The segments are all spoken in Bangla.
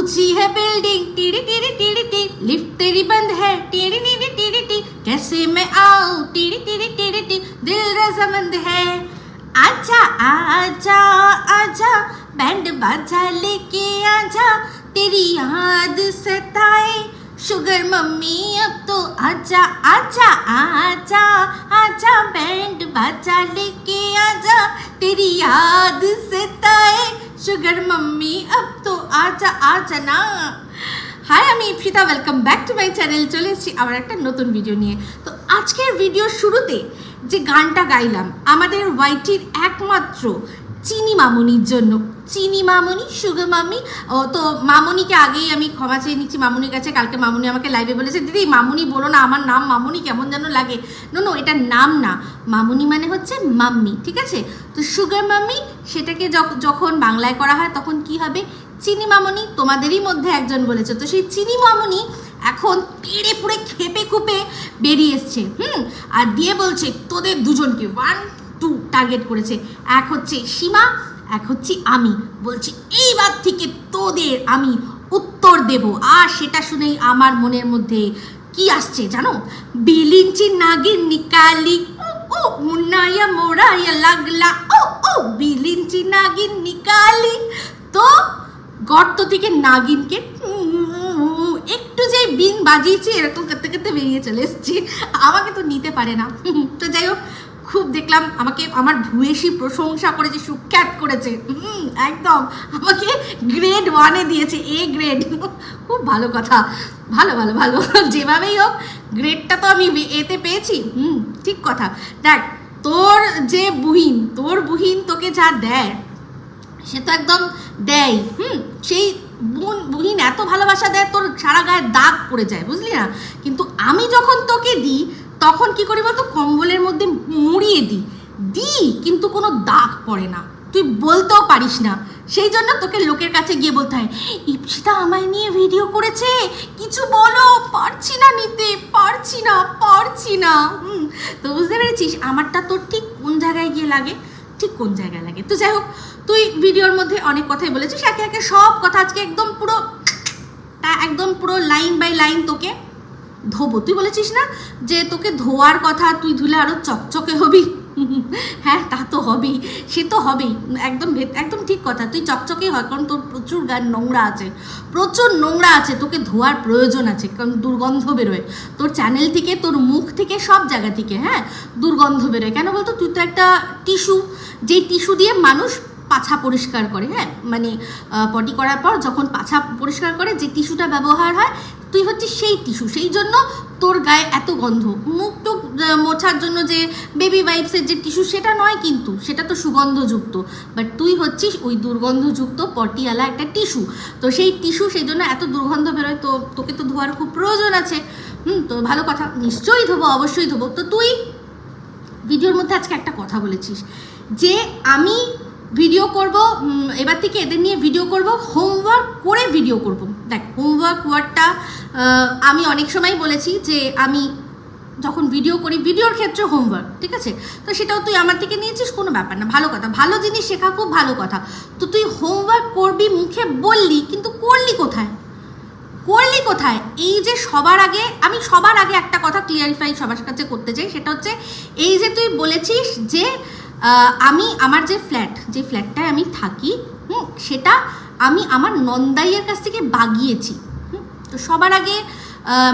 ऊंची है बिल्डिंग टीड़ी टीड़ी टीड़ी टी, लिफ्ट तेरी बंद है टीड़ी टीड़ी टीड़ी टी, कैसे मैं आऊं टीड़ी टीड़ी टीड़ी टी, दिल रजामंद है। आजा आजा आजा बैंड बाजा लेके आजा, तेरी याद सताए शुगर मम्मी अब तो आजा आजा आजा आजा बैंड बाजा लेके आजा, तेरी याद सताए शुगर मम्मी अब तो आजा आजा ना। হাই, আমি Ipsita, welcome back to my channel. চলে এসেছি আবার একটা নতুন ভিডিও নিয়ে। তো আজকের ভিডিওর শুরুতে যে গানটা গাইলাম আমাদের ওয়াইটির একমাত্র চিনি মামুনির জন্য, চিনি মামুনি সুগার মামি। তো মামুনিকে আগেই আমি ক্ষমা চেয়ে নিচ্ছি মামুনির কাছে। কালকে মামুনি আমাকে লাইভে বলেছে, দিদি মামুনি বলো না, আমার নাম মামুনি কেমন যেন লাগে। নো, এটা নাম না, মামুনি মানে হচ্ছে মাম্মি, ঠিক আছে? তো সুগার মাম্মি সেটাকে যখন বাংলায় করা হয় তখন কি হবে? চিনি মামুনি। তোমাদেরই মধ্যে একজন বলেছে। তো সেই চিনি মামুনি এখন পেড়ে পুড়ে খেপে খুপে বেরিয়ে এসছে, আর দিয়ে বলছে তোদের দুজনকে 1 2 টার্গেট করেছে। এক হচ্ছে সীমা, এক হচ্ছে আমি। বলছি এইবার থেকে তোদের আমি উত্তর দেব। আর সেটা শুনেই আমার মনের মধ্যে কি আসছে জানো? বিলিঞ্চি নাগিন নিকালি ও মুন্নায়া মোড়ায়া লাগলা ও বিলিঞ্চি নাগিন নিকালি। তো গর্ত থেকে নাগিনকে একটু যে বিন বাজিয়েছি এরকম করতে করতে বেরিয়ে চলে এসেছি। আমাকে তো নিতে পারে না। তো যাই হোক, খুব দেখলাম আমাকে আমার ভূয়েসী প্রশংসা করেছে, সুখ্যাত করেছে, একদম আমাকে গ্রেড 1-এ দিয়েছে, A গ্রেড। খুব ভালো কথা, ভালো ভালো ভালো, যেভাবেই হোক গ্রেডটা তো আমি এতে পেয়েছি। ঠিক কথা। দেখ, তোর যে তোর বুহিন তোকে যা দেয় সে তো একদম দেয়। সেই বুহিন এত ভালোবাসা দেয় তোর সারা গায়ে দাগ পড়ে যায়, বুঝলি না? কিন্তু আমি যখন তোকে দিই তখন কি করি বলতো? কম্বলের মধ্যে মুড়িয়ে দিই কিন্তু কোনো দাগ পড়ে না, তুই বলতেও পারিস না। সেই জন্য তোকে লোকের কাছে গিয়ে বলতে হয়, ইপসিতা আমায় নিয়ে ভিডিও করেছে, কিছু বলো, পারছি না নিতে, পারছি না। তো বুঝতে পেরেছিস আমারটা তোর ঠিক কোন জায়গায় গিয়ে লাগে, ঠিক কোন জায়গায় লাগে। তো যাই হোক, তুই ভিডিওর মধ্যে অনেক কথাই বলেছিস, একে একে সব কথা আজকে একদম পুরো লাইন বাই লাইন তোকে ধোবো। তুই বলেছিস না যে তোকে ধোয়ার কথা, তুই ধুলে আরো চকচকে হবি। হ্যাঁ, তা তো হবেই, সে তো হবেই, একদম ঠিক কথা। তুই চকচকেই হয়, কারণ তোর প্রচুর নোংরা আছে, তোকে ধোয়ার প্রয়োজন আছে, কারণ দুর্গন্ধ বেরোয় তোর চ্যানেল থেকে, তোর মুখ থেকে, সব জায়গা থেকে। হ্যাঁ, দুর্গন্ধ বেরোয়। কেন বলতো? তুই তো একটা টিস্যু, যেই টিস্যু দিয়ে মানুষ পাছা পরিষ্কার করে। হ্যাঁ, মানে পটি করার পর যখন পাছা পরিষ্কার করে যে টিস্যুটা ব্যবহার হয়, তুই হচ্ছিস সেই টিস্যু। সেই জন্য তোর গায়ে এত গন্ধ। মুখ টুক মোছার জন্য যে বেবি ওয়াইপসের যে টিস্যু সেটা নয়, কিন্তু সেটা তো সুগন্ধযুক্ত। বাট তুই হচ্ছিস ওই দুর্গন্ধযুক্ত পটিওয়ালা একটা টিস্যু। তো সেই টিস্যু, সেই জন্য এত দুর্গন্ধ বেরোয়। তো তোকে তো ধোয়ার খুব প্রয়োজন আছে। তো ভালো কথা, নিশ্চয়ই ধোবো, অবশ্যই ধোবো। তো তুই ভিডিওর মধ্যে আজকে একটা কথা বলেছিস যে আমি ভিডিও করব, এবার থেকে এদের নিয়ে ভিডিও করব, হোমওয়ার্ক করে ভিডিও করব। দেখ, হোমওয়ার্ক ওয়ার্ডটা আমি অনেক সময় বলেছি যে আমি যখন ভিডিও করি, ভিডিওর ক্ষেত্রে হোমওয়ার্ক, ঠিক আছে? তো সেটাও তুই আমার থেকে নিয়েছিস, কোনো ব্যাপার না, ভালো কথা, ভালো জিনিস শেখা খুব ভালো কথা। তো তুই হোমওয়ার্ক করবি মুখে বললি, কিন্তু করলি কোথায়? এই যে সবার আগে একটা কথা ক্লিয়ারিফাই সবার কাছে করতে চাই, সেটা হচ্ছে এই যে তুই বলেছিস যে আমার যে ফ্ল্যাটটায় আমি থাকি, সেটা আমি আমার নন্দাইয়ের কাছ থেকে বাগিয়েছি। তো সবার আগে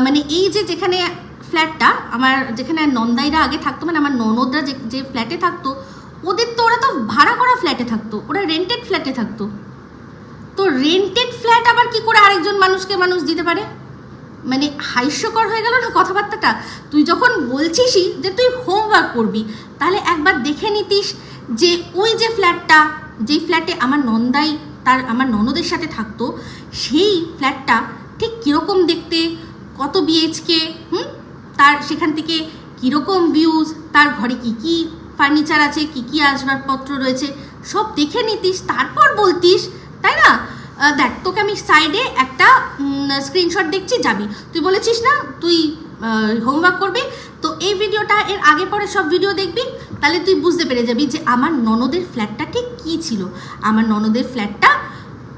মানে এই যেখানে ফ্ল্যাটটা আমার, যেখানে নন্দাইরা আগে থাকতো, মানে আমার ননদরা যে ফ্ল্যাটে থাকতো, ওরা তো ভাড়া করা ফ্ল্যাটে থাকতো, ওরা রেন্টেড ফ্ল্যাটে থাকতো। তো রেন্টেড ফ্ল্যাট আবার কি করে আরেকজন মানুষকে দিতে পারে? মানে হাস্যকর হয়ে গেল না কথাবার্তাটা? তুই যখন বলছিসই যে তুই হোমওয়ার্ক করবি, তাহলে একবার দেখে নিতিস যে ওই যে যেই ফ্ল্যাটে আমার আমার ননদের সাথে থাকতো, সেই ফ্ল্যাটটা ঠিক কীরকম দেখতে, কত বিএইচকে, তার সেখান থেকে কীরকম ভিউজ, তার ঘরে কি ফার্নিচার আছে, কি আসবাবপত্র রয়েছে, সব দেখে নিতিস, তারপর বলতিস, তাই না? দেখ, তোকে আমি সাইডে একটা স্ক্রিনশট দেখছি, যাবি। তুই বলেছিস না তুই হোমওয়ার্ক করবি, তো এই ভিডিওটা এর আগে পরে সব ভিডিও দেখবি, তাহলে তুই বুঝতে পেরে যাবি যে আমার ননদের ফ্ল্যাটটা ঠিক কী ছিল। আমার ননদের ফ্ল্যাটটা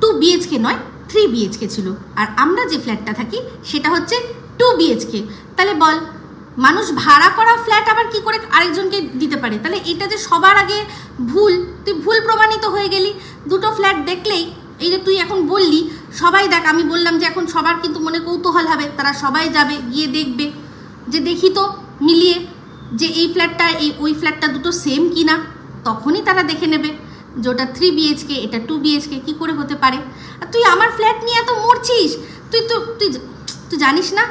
2 BHK নয়, 3 BHK ছিল, আর আমরা যে ফ্ল্যাটটা থাকি সেটা হচ্ছে 2 BHK। তাহলে বল, মানুষ ভাড়া করা ফ্ল্যাট আবার কি করে আরেকজনকে দিতে পারে? তাহলে এটা যে সবার আগে ভুল, তুই ভুল প্রমাণিত হয়ে গেলি। দুটো ফ্ল্যাট দেখলেই, এই যে তুই এখন বললি সবাই দেখ, আমি বললাম যে এখন সবার কিন্তু মনে কৌতূহল হবে, তারা সবাই যাবে গিয়ে দেখবে যে দেখি তো মিলিয়ে যে এই ফ্ল্যাটটা ওই ফ্ল্যাটটা দুটো সেম কিনা, তখনই তারা দেখে নেবে যে ওটা 3 BHK এটা 2 BHK কি করে হতে পারে। আর তুই আমার ফ্ল্যাট নিয়ে এত মরছিস, তুই জানিস না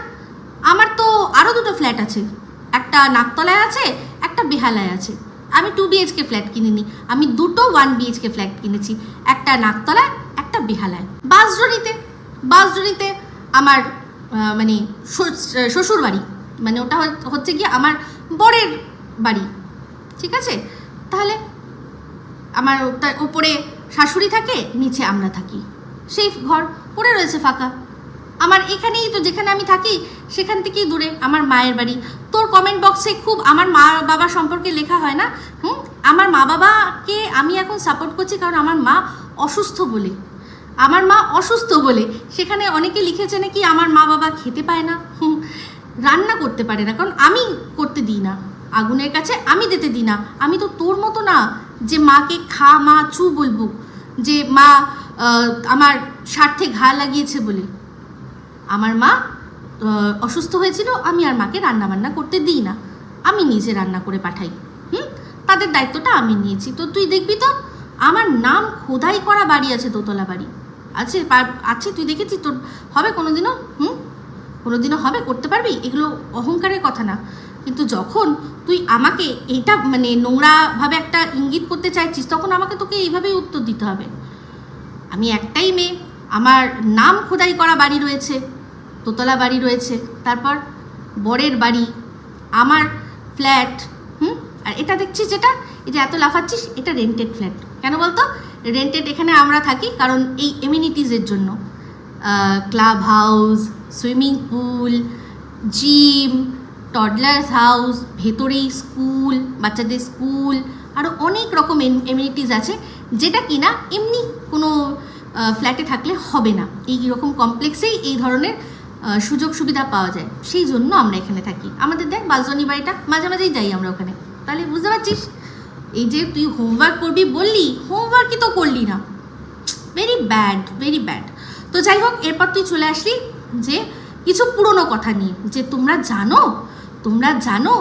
আমার তো আরও দুটো ফ্ল্যাট আছে, একটা নাকতলায় আছে, একটা বেহালায় আছে। আমি 2 BHK ফ্ল্যাট কিনিনি, আমি দুটো 1 BHK ফ্ল্যাট কিনেছি, একটা নাকতলায় একটা বেহালায়। বাঁশজড়িতে আমার মানে শ্বশুর বাড়ি, মানে ওটা হচ্ছে গিয়ে আমার বরের বাড়ি, ঠিক আছে? তাহলে আমার ওপরে শাশুড়ি থাকে, নিচে আমরা থাকি, সেই ঘর পড়ে রয়েছে ফাঁকা। আমার এখানেই তো, যেখানে আমি থাকি সেখান থেকেই দূরে আমার মায়ের বাড়ি। তোর কমেন্ট বক্সে খুব আমার মা বাবা সম্পর্কে লেখা হয় না? আমার মা বাবাকে আমি এখন সাপোর্ট করছি কারণ আমার মা অসুস্থ বলে। সেখানে অনেকে লিখেছে নাকি আমার মা বাবা খেতে পায় না, রান্না করতে পারে না, কারণ আমি করতে দিই না, আগুনের কাছে আমি যেতে দিই না। আমি তো তোর মতো না যে মাকে খা মা চু বলবো, যে মা আমার স্বার্থে ঘা লাগিয়েছে বলে। আমার মা অসুস্থ হয়েছিল, আমি আর মাকে রান্না বান্না করতে দিই না, আমি নিজে রান্না করে পাঠাই। তাদের দায়িত্বটা আমি নিয়েছি। তো তুই দেখবি তো আমার নাম খোদাই করা বাড়ি আছে, দোতলা বাড়ি আছে, তুই দেখেছিস? তোর হবে কোনোদিনও? কোনোদিনও হবে? করতে পারবি? এগুলো অহংকারের কথা না, কিন্তু যখন তুই আমাকে এইটা মানে নোংরাভাবে একটা ইঙ্গিত করতে চাইছিস, তখন আমাকে তোকে এইভাবেই উত্তর দিতে হবে। আমি একটাই মেয়ে, আমার নাম খোদাই করা বাড়ি রয়েছে, দোতলা বাড়ি রয়েছে, তারপর বরের বাড়ি, আমার ফ্ল্যাট। আর এটা দেখছিস যেটা, এই যে এত লাফাচ্ছিস, এটা রেন্টেড ফ্ল্যাট। কেন বলতো রেন্টেড? এখানে আমরা থাকি কারণ এই এমিনিটিসের জন্য, club house, swimming pool, gym, toddlers house, ভেতরেই স্কুল, বাচ্চাদের স্কুল, আরও অনেক রকম এমিনিটিস আছে, যেটা কিনা এমনি কোনো ফ্ল্যাটে থাকলে হবে না। এই রকম কমপ্লেক্সেই এই ধরনের সুযোগ সুবিধা পাওয়া যায়, সেই জন্য আমরা এখানে থাকি। আমাদের দেখ বালজনি বাড়িটা, মাঝে মাঝেই যাই আমরা ওখানে। তাহলে বুঝতে পারছিস, এই যে তুই হোমওয়ার্ক করবি বললি, হোমওয়ার্কই তো করলি না, ভেরি ব্যাড। তো যাই হোক, এরপর তুই চলে আসলি যে কিছু পুরনো কথা নিয়ে, যে তোমরা জানো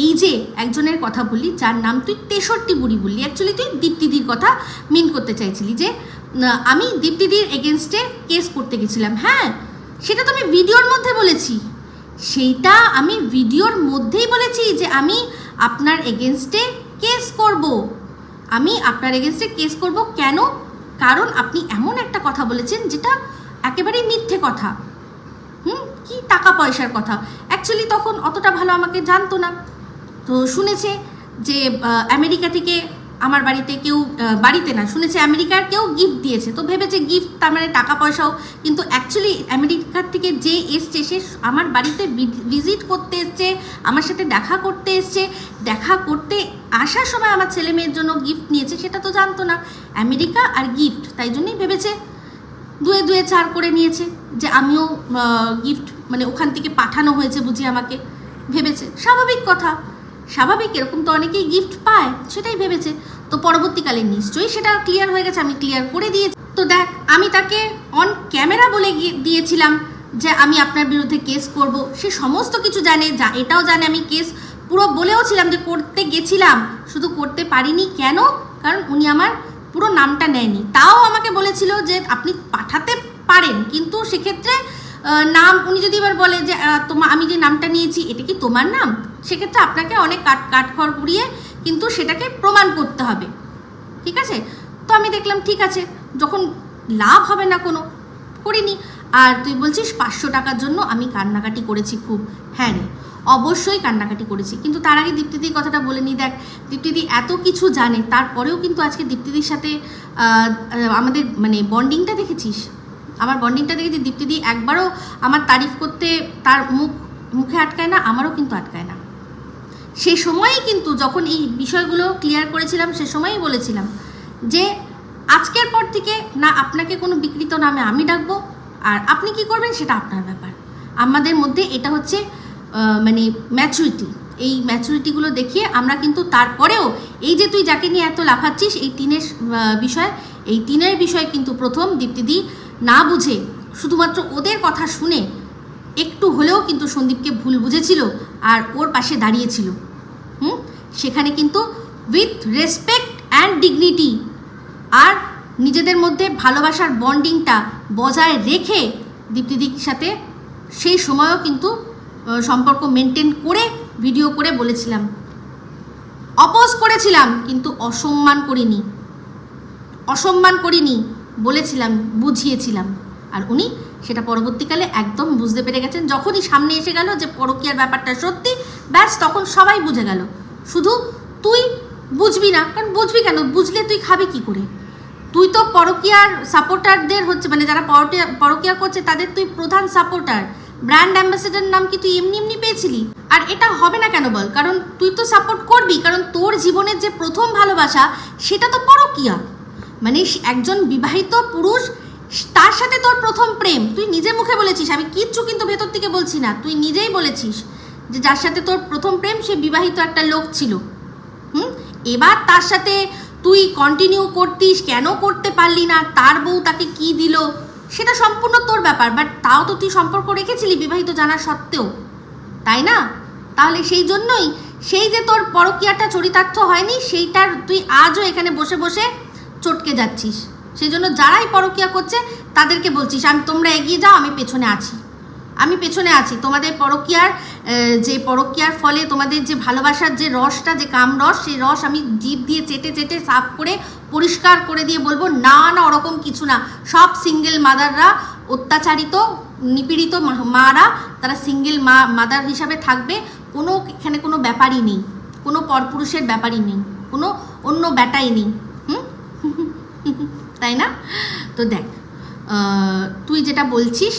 এই যে একজনের কথা বললি যার নাম তুই 63 বুড়ি বললি, অ্যাকচুয়ালি তুই দীপ্তিদির কথা মিন করতে চাইছিলি, যে আমি দীপ্তিদির এগেনস্টে কেস করতে গেছিলাম। হ্যাঁ, সেটা তো আমি ভিডিওর মধ্যে বলেছি, যে আমি আপনার এগেনস্টে কেস করব। কেন? কারণ আপনি এমন একটা কথা বলেছেন যেটা একেবারেই মিথ্যে কথা। কি টাকা পয়সার কথা। অ্যাকচুয়ালি তখন অতটা ভালো আমাকে জানতো না, তো শুনেছে যে আমেরিকা থেকে আমার শুনেছে আমেরিকার কেউ গিফট দিয়েছে, তো ভেবেছে গিফট তার মানে টাকা পয়সাও। কিন্তু অ্যাকচুয়ালি আমেরিকার থেকে যে এসছে, সে আমার বাড়িতে ভিজিট করতে এসছে, আমার সাথে দেখা করতে আসার সময় আমার ছেলে মেয়ের জন্য গিফট নিয়েছে, সেটা তো জানতো না। আমেরিকা আর গিফট, তাই জন্যই ভেবেছে, দুয়ে চার করে নিয়েছে যে আমিও গিফট মানে ওখান থেকে পাঠানো হয়েছে বুঝি আমাকে, ভেবেছে। স্বাভাবিক কথা, স্বাভাবিক, এরকম তো অনেকেই গিফট পায়, সেটাই ভেবেছে। তো পরবর্তীকালে নিশ্চয়ই সেটা ক্লিয়ার হয়ে গেছে, আমি ক্লিয়ার করে দিয়েছি। তো দেখ, আমি তাকে অন ক্যামেরা বলে দিয়েছিলাম যে আমি আপনার বিরুদ্ধে কেস করব, সে সমস্ত কিছু জানে, এটাও জানে আমি কেস পুরো বলেও ছিলাম যে করতে গেছিলাম, শুধু করতে পারিনি। কেন? কারণ উনি আমার পুরো নামটা নেয়নি। তাও আমাকে বলেছিল যে আপনি পাঠাতে পারেন, কিন্তু সেক্ষেত্রে নাম উনি যদি এবার বলে যে আমি যে নামটা নিয়েছি এটা কি তোমার নাম, সেক্ষেত্রে আপনাকে অনেক কাঠখড় পুড়িয়ে কিন্তু সেটাকে প্রমাণ করতে হবে, ঠিক আছে? তো আমি দেখলাম ঠিক আছে, যখন লাভ হবে না কোনো, করিনি। আর তুই বলছিস 500 টাকার জন্য আমি কান্নাকাটি করেছি খুব। হ্যাঁ রে, অবশ্যই কান্নাকাটি করেছি, কিন্তু তার আগে দীপ্তিদির কথাটা বলে নিই। দেখ, দীপ্তিদি এত কিছু জানে, তারপরেও কিন্তু আজকে দীপ্তিদির সাথে আমাদের মানে বন্ডিংটা দেখেছিস, আমার বন্ডিংটা দেখেছি। দীপ্তিদি একবারও আমার তারিফ করতে তার মুখে আটকায় না, আমারও কিন্তু আটকায় না। সে সময়ই কিন্তু যখন এই বিষয়গুলো ক্লিয়ার করেছিলাম, সে সময়ই বলেছিলাম যে আজকের পর থেকে না আপনাকে কোনো বিকৃত নামে আমি ডাকবো, আর আপনি কি করবেন সেটা আপনার ব্যাপার। আমাদের মধ্যে এটা হচ্ছে মানে ম্যাচুরিটি। এই ম্যাচুরিটিগুলো দেখিয়ে আমরা কিন্তু তারপরেও এই যে তুই যাকে নিয়ে এত লাফাচ্ছিস এই টিনের বিষয় কিন্তু প্রথম দীপ্তিদি না বুঝে শুধুমাত্র ওদের কথা শুনে একটু হলেও কিন্তু সন্দীপকে ভুল বুঝেছিল আর ওর পাশে দাঁড়িয়েছিল। সেখানে কিন্তু উইথ রেসপেক্ট অ্যান্ড ডিগনিটি আর নিজেদের মধ্যে ভালোবাসার বন্ডিংটা বজায় রেখে দীপ্তিদির সাথে সেই সময়ও কিন্তু সম্পর্ক মেনটেন করে ভিডিও করে বলেছিলাম, অপোজ করেছিলাম, কিন্তু অসম্মান করিনি, বলেছিলাম, বুঝিয়েছিলাম। আর উনি সেটা পরবর্তীকালে একদম বুঝতে পেরে গেছেন। যখনই সামনে এসে গেল যে পরকীয়ার ব্যাপারটা সত্যি, ব্যাস তখন সবাই বুঝে গেল। শুধু তুই বুঝবি না, কারণ বুঝবি কেন, বুঝলে তুই খাবি কি করে? তুই তো পরকীয়ার সাপোর্টারদের হচ্ছে মানে যারা পরকীয়া করছে তাদের তুই প্রধান সাপোর্টার, ব্র্যান্ড অ্যাম্বাসেডার নাম কি তুই এমনি পেয়েছিলি? আর এটা হবে না কেন বল? কারণ তুই তো সাপোর্ট করবি, কারণ তোর জীবনের যে প্রথম ভালোবাসা সেটা তো পরকীয়া। মানে একজন বিবাহিত পুরুষ, তার সাথে তোর প্রথম প্রেম, তুই নিজে মুখে বলেছিস, আমি কিচ্ছু কিন্তু ভেতর থেকে বলছি না, তুই নিজেই বলেছিস যে যার সাথে তোর প্রথম প্রেম সে বিবাহিত একটা লোক ছিল। এবার তার সাথে তুই কন্টিনিউ করতিস, কেন করতে পারলি না, তার বউ তাকে কি দিল, সেটা সম্পূর্ণ তোর ব্যাপার, বাট তাও তো তুই সম্পর্ক রেখেছিলি বিবাহিত জানা সত্ত্বেও, তাই না? তাহলে সেই জন্যই সেই যে তোর পরকীয়াটা চরিতার্থ হয়নি সেইটার তুই আজও এখানে বসে বসে চটকে যাচ্ছিস। সেই জন্য যারাই পরকীয়া করছে তাদেরকে বলছিস তোমরা এগিয়ে যাও, আমি পেছনে আছি। তোমাদের পরকীয়ার ফলে তোমাদের যে ভালোবাসার যে রসটা, যে কামরস, সেই রস আমি জিভ দিয়ে চেটে সাফ করে পরিষ্কার করে দিয়ে বলবো না ওরকম কিছু না। সব সিঙ্গেল মাদাররা, অত্যাচারিত নিপীড়িত মারা, তারা সিঙ্গেল মাদার হিসাবে থাকবে। এখানে কোনো ব্যাপারই নেই, কোনো পরপুরুষের ব্যাপারই নেই, কোনো অন্য ব্যাটাই নেই। তাই না? তো দেখ, তুই যেটা বলছিস,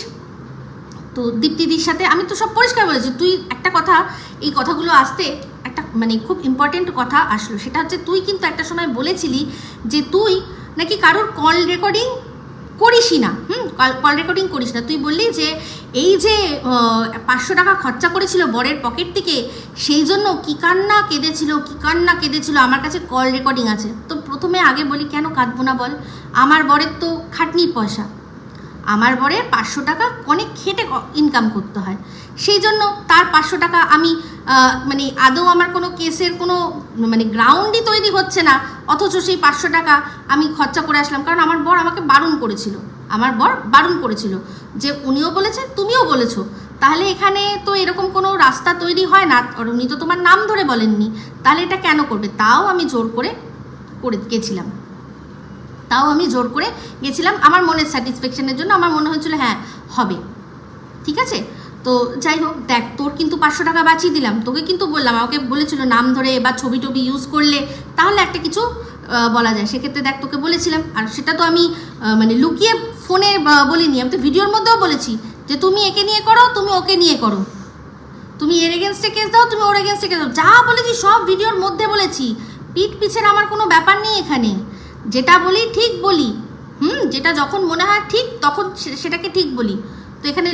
তো দীপ্তিদির সাথে আমি তো সব পরিষ্কার বলেছি। তুই একটা কথা, এই কথাগুলো আসতে একটা মানে খুব ইম্পর্টেন্ট কথা আসলো, সেটা হচ্ছে তুই কিন্তু একটা সময় বলেছিলি যে তুই নাকি কারোর কল রেকর্ডিং করিসই না। কল রেকর্ডিং করিস না। তুই বললি যে এই যে 500 টাকা খরচা করেছিল বরের পকেট থেকে, সেই জন্য কি কান্না কেঁদেছিল, আমার কাছে কল রেকর্ডিং আছে। তো প্রথমে আগে বলি, কেন কাঁদবো না বল? আমার বরের তো খাটনির পয়সা, আমার বরের 500 টাকা অনেক খেটে ইনকাম করতে হয়, সেই জন্য তার 500 টাকা আমি মানে আদৌ আমার কোনো কেসের কোনো মানে গ্রাউন্ডই তৈরি হচ্ছে না, অথচ সেই 500 টাকা আমি খরচা করে আসলাম। কারণ আমার বর আমাকে বারণ করেছিল, যে উনিও বলেছেন তুমিও বলেছো, তাহলে এখানে তো এরকম কোনো রাস্তা তৈরি হয় না, আর উনি তো তোমার নাম ধরে বলেননি, তাহলে এটা কেন করবে? তাও আমি জোর করে গেছিলাম আমার মনের স্যাটিসফ্যাকশনের জন্য। আমার মনে হয়েছিল হ্যাঁ হবে, ঠিক আছে। তো যাই হোক, দেখ তোর কিন্তু 500 টাকা বাঁচিয়ে দিলাম, তোকে কিন্তু বললাম, আমাকে বলেছিল নাম ধরে বা ছবি টবি ইউজ করলে তাহলে একটা কিছু বলা যায়, সেক্ষেত্রে দেখ তোকে বলেছিলাম। আর সেটা তো আমি মানে লুকিয়ে ফোনে বলিনি, আমি তো ভিডিওর মধ্যেও বলেছি যে তুমি একে নিয়ে করো, তুমি ওকে নিয়ে করো, তুমি এর এগেনস্টে কেস দাও, তুমি ওর এগেনস্টে কেস দাও, যা বলেছি সব ভিডিওর মধ্যে বলেছি। পিঠ পিছের আমার কোনো ব্যাপার নেই এখানে, যেটা বলি ঠিক বলি, যেটা যখন মনে হয় ঠিক তখন সেটাকে ঠিক বলি। তো এখানে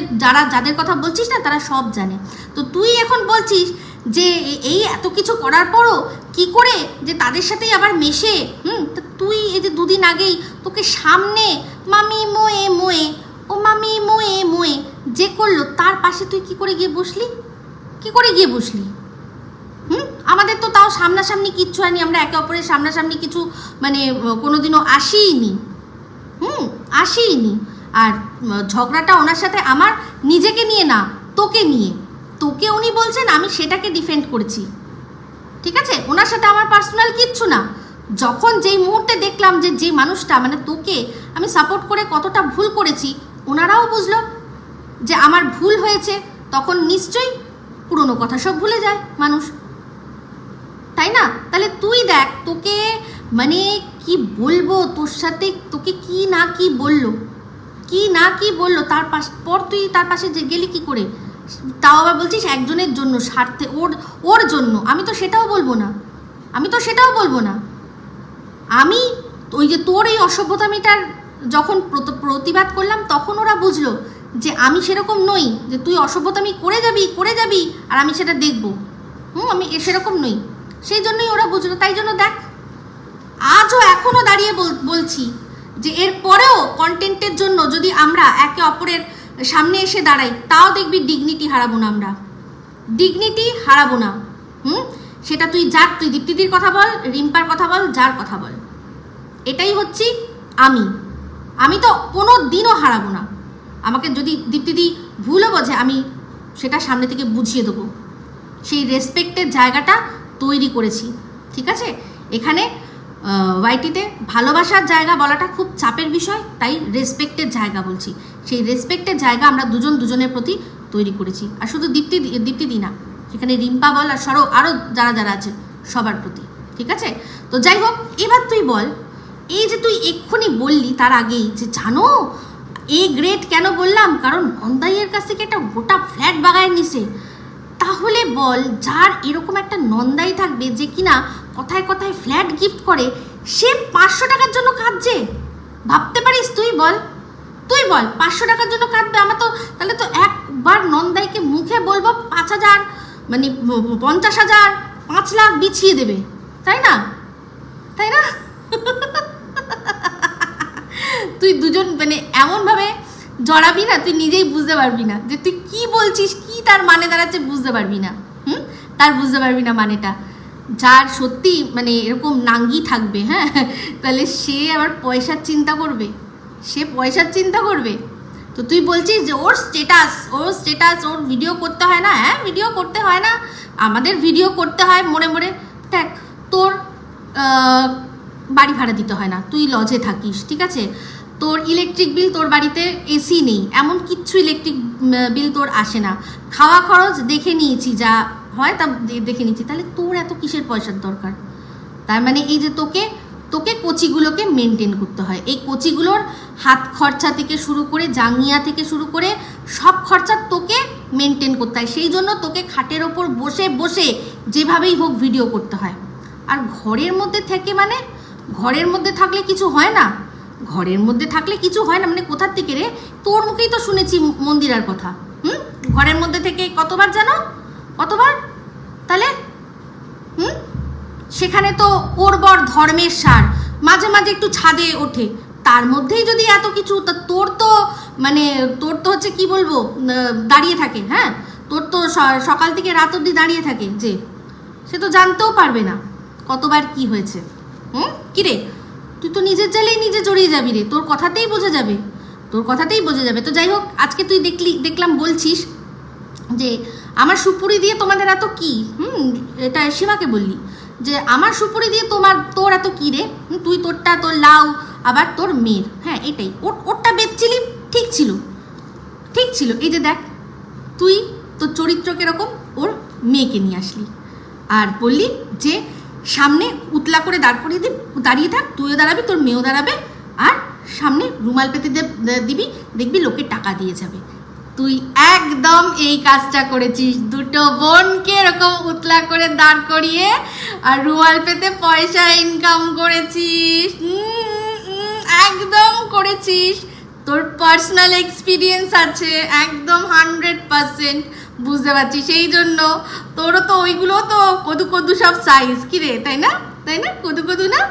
যাদের কথা বলছিস না তারা সব জানে। তো তুই এখন বলছিস যে এই এত কিছু করার পরও কি করে যে তাদের সাথেই আবার মেশে, তা তুই এই যে দুদিন আগেই তোকে সামনে মামি মোয়ে যে করলো তার পাশে তুই কি করে গিয়ে বসলি? আমাদের তো তাও সামনাসামনি কিচ্ছু হয়নি, আমরা একে অপরের সামনাসামনি কিছু মানে কোনোদিনও আসিনি। আর ঝগড়াটা ওনার সাথে আমার নিজেকে নিয়ে না, তোকে উনি বলছেন, আমি সেটাকে ডিফেন্ড করেছি, ঠিক আছে? ওনার সাথে আমার পার্সোনাল কিচ্ছু না। যখন যেই মুহূর্তে দেখলাম যে মানুষটা মানে তোকে আমি সাপোর্ট করে কতটা ভুল করেছি, ওনারাও বুঝলো যে আমার ভুল হয়েছে, তখন নিশ্চয়ই পুরনো কথা সব ভুলে যায় মানুষ, তাই না? তাহলে তুই দেখ, তোকে মানে কি বলবো, তোর সাথে তোকে কি না কি বললো তার পর তুই তার পাশে গেলি কি করে? তাও আবার বলছিস একজনের জন্য, স্বার্থে, ওর জন্য। আমি তো সেটাও বলবো না, আমি ওই যে তোর এই অসভ্যতামিটার যখন প্রতিবাদ করলাম তখন ওরা বুঝলো যে আমি সেরকম নই, যে তুই অসভ্যতামি করে যাবি আর আমি সেটা দেখবো। আমি সেরকম নই, সেই জন্যই ওরা বুঝলো। তাই জন্য দেখ, আজও এখনও দাঁড়িয়ে বলছি যে এর পরেও কন্টেন্টের জন্য যদি আমরা একে অপরের সামনে এসে দাঁড়াই, তাও দেখবি ডিগনিটি হারাবো না, আমরা ডিগনিটি হারাবো না। সেটা তুই দীপ্তিদির কথা বল, রিম্পার কথা বল, যার কথা বল, এটাই হচ্ছি আমি তো কোনো দিনও হারাবো না। আমাকে যদি দীপ্তিদি ভুলও বোঝে, আমি সেটা সামনে থেকে বুঝিয়ে দেবো। সেই রেসপেক্টের জায়গাটা তৈরি করেছি, ঠিক আছে? এখানে ওয়াইটিতে ভালোবাসার জায়গা বলাটা খুব চাপের বিষয়, তাই রেসপেক্টের জায়গা বলছি। সেই রেসপেক্টের জায়গা আমরা দুজনের প্রতি তৈরি করেছি। আর শুধু দীপ্তিদি না, সেখানে রিম্পা বল আর আরও যারা আছে সবার প্রতি, ঠিক আছে? তো যাই হোক, এবার তুই বল, এই যে তুই এক্ষুনি বললি তার আগেই যে জানো এ গ্রেড কেন বললাম, কারণ নন্দাইয়ের কাছ থেকে একটা গোটা ফ্ল্যাট বাগায় নিছে। তাহলে বল, যার এরকম একটা নন্দাই থাকবে যে কিনা কথায় কথায় ফ্ল্যাট গিফট করে, সে 500 টাকার জন্য কাঁদছে, ভাবতে পারিস? তুই বল 500 টাকার জন্য কাঁদবে? আমার তো তাহলে তো একবার নন্দাইকে মুখে বলবো 5,000 মানে 50,000 5 লাখ বিছিয়ে দেবে, তাই না? তুই দুজন মানে এমনভাবে জড়াবি না, তুই নিজেই বুঝতে পারবি না যে তুই কি বলছিস, কি তার মানে দাঁড়াচ্ছে বুঝতে পারবি না। তার বুঝতে পারবি না মানেটা। যার সত্যি মানে এরকম নাঙ্গি থাকবে, হ্যাঁ, তাহলে সে আবার পয়সার চিন্তা করবে। তো তুই বলছিস যে ওর স্টেটাস ওর ভিডিও করতে হয় না? হ্যাঁ, ভিডিও করতে হয় না, আমাদের ভিডিও করতে হয় মনে দেখ, তোর বাড়ি ভাড়া দিতে হয় না, তুই লজে থাকিস, ঠিক আছে? তোর ইলেকট্রিক বিল, তোর বাড়িতে এসি নেই, এমন কিচ্ছু ইলেকট্রিক বিল তোর আসে না, খাওয়া খরচ দেখে নিয়েছি, যা হয় তা দেখে নিয়েছি, তাহলে তোর এত কিসের পয়সার দরকার? তার মানে এই যে তোকে কোচিগুলোকে মেনটেন করতে হয়, এই কোচিগুলোর হাত খরচা থেকে শুরু করে জাঙ্গিয়া থেকে শুরু করে সব খরচা তোকে মেনটেন করতে হয়। সেই জন্য তোকে খাটের ওপর বসে যেভাবেই হোক ভিডিও করতে হয়। আর ঘরের মধ্যে থাকলে কিছু হয় না, মানে কোথার থেকে রে? তোর মুখেই তো শুনেছি মন্দিরার কথা। ঘরের মধ্যে থেকে কতবার জানো? তাহলে সেখানে তো ওর বর ধর্মের সার, মাঝে মাঝে একটু ছাদে ওঠে, তার মধ্যেই যদি এত কিছু, তা তোর তো হচ্ছে কি বলবো, দাঁড়িয়ে থাকে। হ্যাঁ, তোর তো সকাল থেকে রাত অবধি দাঁড়িয়ে থাকে, যে সে তো জানতেও পারবে না কতবার কি হয়েছে। কিরে, তুই তো নিজের জালেই নিজে জড়িয়ে যাবি রে, তোর কথাতেই বোঝা যাবে। তো যাই হোক, আজকে তুই দেখলাম বলছিস যে আমার সুপুরি দিয়ে তোমাদের এত কি, এটা সীমাকে বললি যে আমার সুপুরি দিয়ে তোর এত কি রে, তুই তোরটা, তোর লাউ, আবার তোর মেয়ের, হ্যাঁ এটাই ওরটা বেচছিলি, ঠিক ছিল। এই যে দেখ, তুই তোর চরিত্র কিরকম, ওর মেয়েকে নিয়ে আসলি আর বললি যে সামনে উতলা করে দাঁড়িয়ে থাক, তুইও দাঁড়াবি, তোর মেয়েও দাঁড়াবে, আর সামনে রুমাল পেতে দিবি, দেখবি লোকে টাকা দিয়ে যাবে। তুই একদম এই কাজটা করেছিস, দুটো বোনকে এরকম উতলা করে দাঁড় করিয়ে আর রুমাল পেতে পয়সা ইনকাম করেছিস, একদম করেছিস। তোর পার্সোনাল এক্সপিরিয়েন্স আছে একদম 100%, বুঝতে পারছি। সেই জন্য তোরও তো ওইগুলো তো কদু সব সাইজ, কি রে, তাই না কদু না?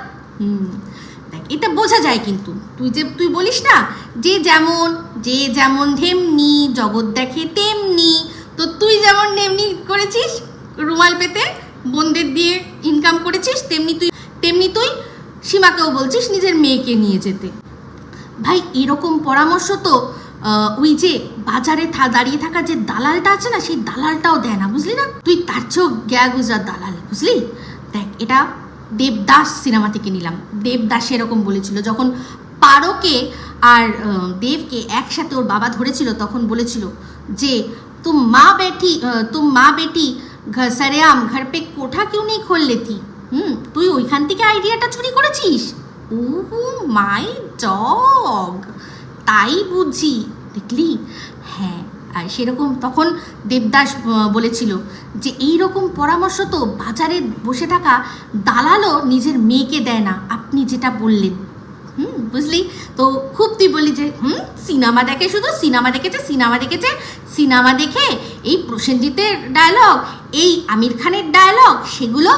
দেখ, এটা বোঝা যায়, কিন্তু তুই বলিস না যে যেমন তেমনি জগৎ দেখে তেমনি, তো তুই যেমন তেমনি করেছিস, রুমাল পেতে বোনদের দিয়ে ইনকাম করেছিস, তেমনি তুই সীমাকেও বলছিস নিজের মেয়েকে নিয়ে যেতে। ভাই, এরকম পরামর্শ তো ওই যে বাজারে দাঁড়িয়ে থাকা যে দালালটা আছে না, সেই দালালটাও দেয় না, বুঝলি না? তুই তার চেয়েও গুজরাট দালাল, বুঝলি? দেখ, এটা দেবদাস সিনেমা থেকে নিলাম। দেবদাস এরকম বলেছিল, যখন পারোকে আর দেবকে একসাথে ওর বাবা ধরেছিল, তখন বলেছিল যে তুম মা বেটি সরেআম ঘর পে কোঠা কিউ নেই খোল লেতি। তুই ওইখান থেকে আইডিয়াটা চুরি করেছিস। ও মাই ডগ, তাই বুঝি, দেখলি? হ্যাঁ, আর সেরকম তখন দেবদাস বলেছিল যে এই রকম পরামর্শ তো বাজারে বসে থাকা দালালও নিজের মেয়েকে দেয় না, আপনি যেটা বললেন। বুঝলি? তো খুব তুই বললি যে সিনেমা দেখে, শুধু সিনেমা দেখেছে, সিনেমা দেখেছে, সিনেমা দেখে এই প্রসেনজিতের ডায়লগ, এই আমির খানের ডায়লগ, সেগুলো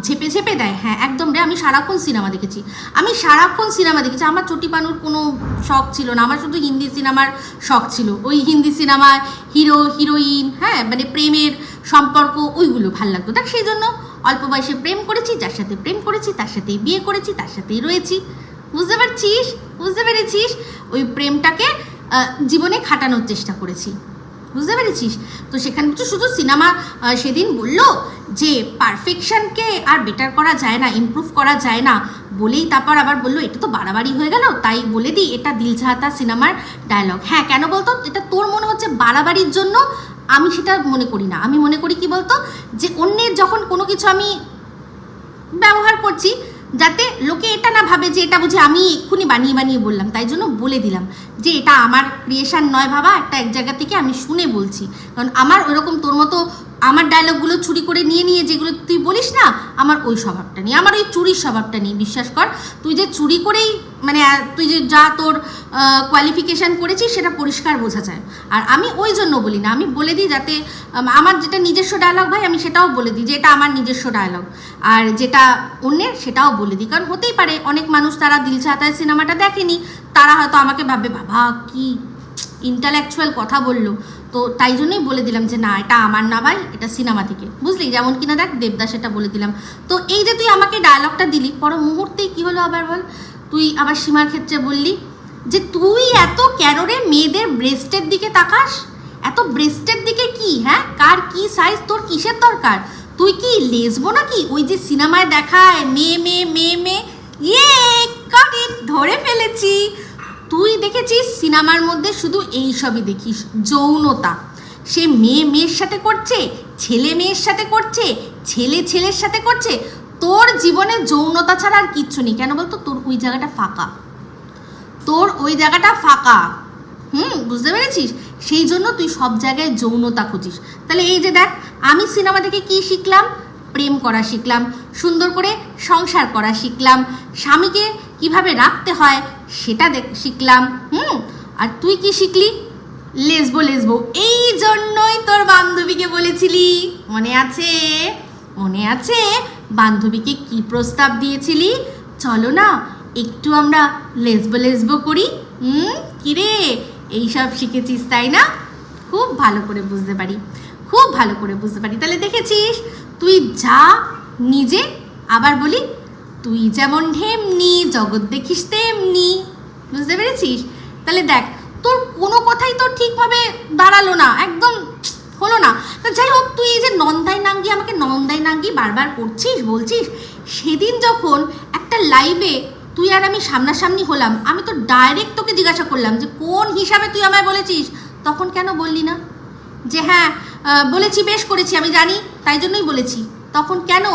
ঝেপে ঝেপে দেয়। হ্যাঁ একদম রে, আমি সারাক্ষণ সিনেমা দেখেছি, আমার চটি পানুর কোনো শখ ছিল না, আমার শুধু হিন্দি সিনেমার শখ ছিল। ওই হিন্দি সিনেমার হিরো হিরোইন, হ্যাঁ মানে প্রেমের সম্পর্ক, ওইগুলো ভাল লাগতো। দেখ সেই জন্য অল্প বয়সে প্রেম করেছি, যার সাথে প্রেম করেছি তার সাথেই বিয়ে করেছি, তার সাথেই রয়েছি। বুঝতে পেরেছিস? ওই প্রেমটাকে জীবনে খাটানোর চেষ্টা করেছি, বুঝতে পেরেছিস? তো সেখানে তো শুধু সিনেমা সেদিন বললো যে পারফেকশনকে আর বেটার করা যায় না, ইমপ্রুভ করা যায় না বলেই তারপর আবার বললো এটা তো বাড়াবাড়ি হয়ে গেল, তাই বলে দিই এটা দিল চাহতা সিনেমার ডায়লগ। হ্যাঁ কেন বলতো? এটা তোর মনে হচ্ছে বাড়াবাড়ির জন্য, আমি সেটা মনে করি না। আমি মনে করি কি বলতো, যে অন্যের যখন কোনো কিছু আমি ব্যবহার করছি, যাতে লোকে এটা না ভাবে যে এটা বুঝি আমি এক্ষুনি বানিয়ে বললাম, তাই জন্য বলে দিলাম যে এটা আমার ক্রিয়েশন নয় বাবা, একটা এক জায়গা থেকে আমি শুনে বলছি। কারণ আমার ওইরকম তোর মতো আমার ডায়লগগুলো চুরি করে নিয়ে যেগুলো তুই বলিস না, আমার ওই স্বভাবটা নেই, আমার ওই চুরির স্বভাবটা নেই। বিশ্বাস কর, তুই যে চুরি করেই মানে তুই যে যা তোর কোয়ালিফিকেশান করেছিস সেটা পরিষ্কার বোঝা যায়। আর আমি ওই জন্য বলি না, আমি বলে দিই যাতে আমার যেটা নিজস্ব ডায়লগ ভাই আমি সেটাও বলে দিই যে এটা আমার নিজস্ব ডায়লগ, আর যেটা অন্যের সেটাও বলে দিই। কারণ হতেই পারে অনেক মানুষ তারা দিল চাহতা হ্যায় সিনেমাটা দেখেনি, তারা হয়তো আমাকে ভাববে বাবা কি ইন্টালেকচুয়াল কথা বললো, তো তাই জন্যই বলে দিলাম যে না এটা আমার না ভাই, এটা সিনেমা থেকে, বুঝলি? যেমন কিনা দেখ দেবদাস এটা বলে দিলাম। তো এই যে তুই আমাকে ডায়লগটা দিলি, পর মুহূর্তেই কী হলো আবার বল, তুই আবার সীমার ক্ষেত্রে বললি যে তুই এত কেন রে মেয়েদের ব্রেস্টের দিকে তাকাস, এত ব্রেস্টের দিকে কি, হ্যাঁ কার কি সাইজ, তোর কিসের দরকার? তুই কি লেসবো নাকি? ওই যে সিনেমায় দেখায় মেয়ে ইয়ে গট ইট, ধরে ফেলেছি। তুই দেখেছিস সিনেমার মধ্যে শুধু এই সবই দেখিস, যৌনতা। সে মেয়ের সাথে করছে, ছেলে মেয়ের সাথে করছে, ছেলে ছেলের সাথে করছে। তোর জীবনে যৌনতা ছাড়া আর কিচ্ছু নেই। কেন বলতো? তোর ওই জায়গাটা ফাঁকা, বুঝতে পেরেছিস? সেই জন্য তুই সব জায়গায় যৌনতা খুঁজিস। তাহলে এই যে দেখ, আমি সিনেমা থেকে কি শিখলাম? প্রেম করা শিখলাম, সুন্দর করে সংসার করা শিখলাম, স্বামীকে কিভাবে রাখতে হয় সেটা শিখলাম। আর তুই কি শিখলি? লেসবো। এই জন্যই তোর বান্ধবীকে বলেছিলি, মনে আছে বান্ধবীকে কি প্রস্তাব দিয়েছিলি? চলো না একটু আমরা লেসবো করি। কিরে এইসব শিখেছিস তাই না? খুব ভালো করে বুঝতে পারি। তাহলে দেখেছিস, তুই যা নিজে, আবার বলি তুই যেমন ঢেমনি জগৎ দেখিস তেমনি, বুঝতে পেরেছিস? তাহলে দেখ, তোর কোনো কথাই তোর ঠিকভাবে দাঁড়ালো না, একদম হলো না। তো যাই হোক, তুই এই যে আমাকে নন্দাই নাঙ্গি বারবার করছিস, বলছিস, সেদিন যখন একটা লাইভে তুই আর আমি সামনাসামনি হলাম, আমি তো ডাইরেক্ট তোকে জিজ্ঞাসা করলাম যে কোন হিসাবে তুই আমায় বলেছিস, তখন কেন বললি না যে হ্যাঁ বলেছি, বেশ করেছি, আমি জানি তাই জন্যই বলেছি? তখন কেন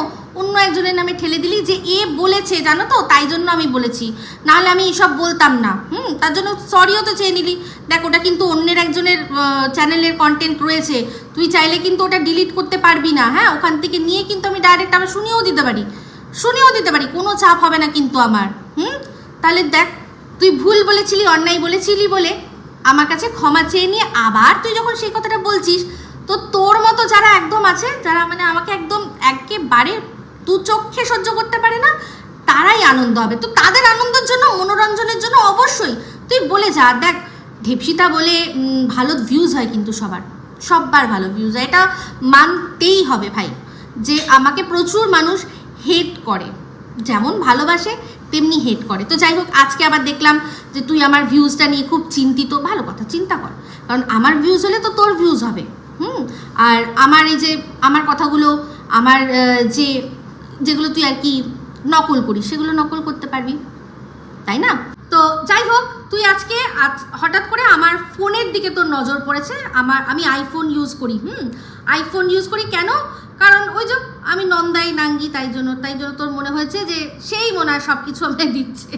অন্য একজনের নামে ঠেলে দিলি যে এ বলেছে জানো তো তাই জন্য আমি বলেছি, নাহলে আমি এসব বলতাম না। তার জন্য সরিও তো চেয়ে নিলি। দেখ, ওটা কিন্তু অন্যের একজনের চ্যানেলের কন্টেন্ট রয়েছে, তুই চাইলে কিন্তু ওটা ডিলিট করতে পারবি না। হ্যাঁ, ওখান থেকে নিয়ে কিন্তু আমি ডাইরেক্ট আবার শুনিয়েও দিতে পারি, কোনো চাপ হবে না কিন্তু আমার। তাহলে দেখ, তুই ভুল বলেছিলি, অন্যায় বলেছিলি বলে আমার কাছে ক্ষমা চেয়ে নিয়ে আবার তুই যখন সেই কথাটা বলছিস, তো তোর মতো যারা একদম আছে, যারা মানে আমাকে একদম একেবারে দু চোখে সহ্য করতে পারে না, তারাই আনন্দ হবে। তো তাদের আনন্দের জন্য, মনোরঞ্জনের জন্য অবশ্যই তুই বলে যা। দেখ, ঢেপসিতা বলে ভালো ভিউজ হয়, কিন্তু সববার ভালো ভিউজ হয়, এটা মানতেই হবে ভাই। যে আমাকে প্রচুর মানুষ হেট করে, যেমন ভালোবাসে তেমনি হেট করে। তো যাই হোক, আজকে আবার দেখলাম যে তুই আমার ভিউজটা নিয়ে খুব চিন্তিত। ভালো কথা, চিন্তা কর, কারণ আমার ভিউজ হলে তো তোর ভিউজ হবে। আর আমার এই যে আমার কথাগুলো, আমার যেগুলো তুই আর কি নকল করিস, সেগুলো নকল করতে পারবি, তাই না? তো যাই হোক, তুই আজকে হঠাৎ করে আমার ফোনের দিকে তোর নজর পড়েছে। আমি আইফোন ইউজ করি। আইফোন ইউজ করি কেন? কারণ ওই যে আমি নন্দাই নাঙ্গি, তাই জন্য তোর মনে হয়েছে যে সেই মনে হয় সব কিছু আমায় দিচ্ছে।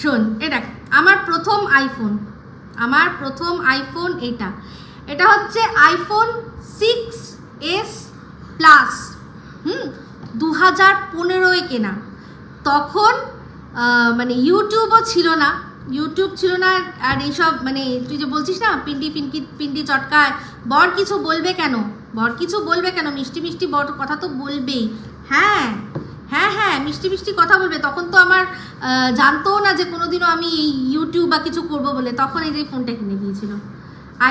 শোন, দেখ, আমার প্রথম আইফোন এটা হচ্ছে আইফোন 6s প্লাস। 2015-এ কেনা। তখন মানে ইউটিউবও ছিল না, ইউটিউব ছিল না। আর এইসব মানে তুই যে বলছিস না পিন্ডি চটকায়, বর কিছু বলবে কেন, বর কিছু বলবে কেন, মিষ্টি মিষ্টি বর কথা তো বলবেই। হ্যাঁ হ্যাঁ হ্যাঁ, মিষ্টি মিষ্টি কথা বলবে। তখন তো আমার জানতোও না যে কোনোদিনও আমি এই ইউটিউব বা কিছু করবো বলে। তখন এই যে ফোনটা কিনে দিয়েছিল,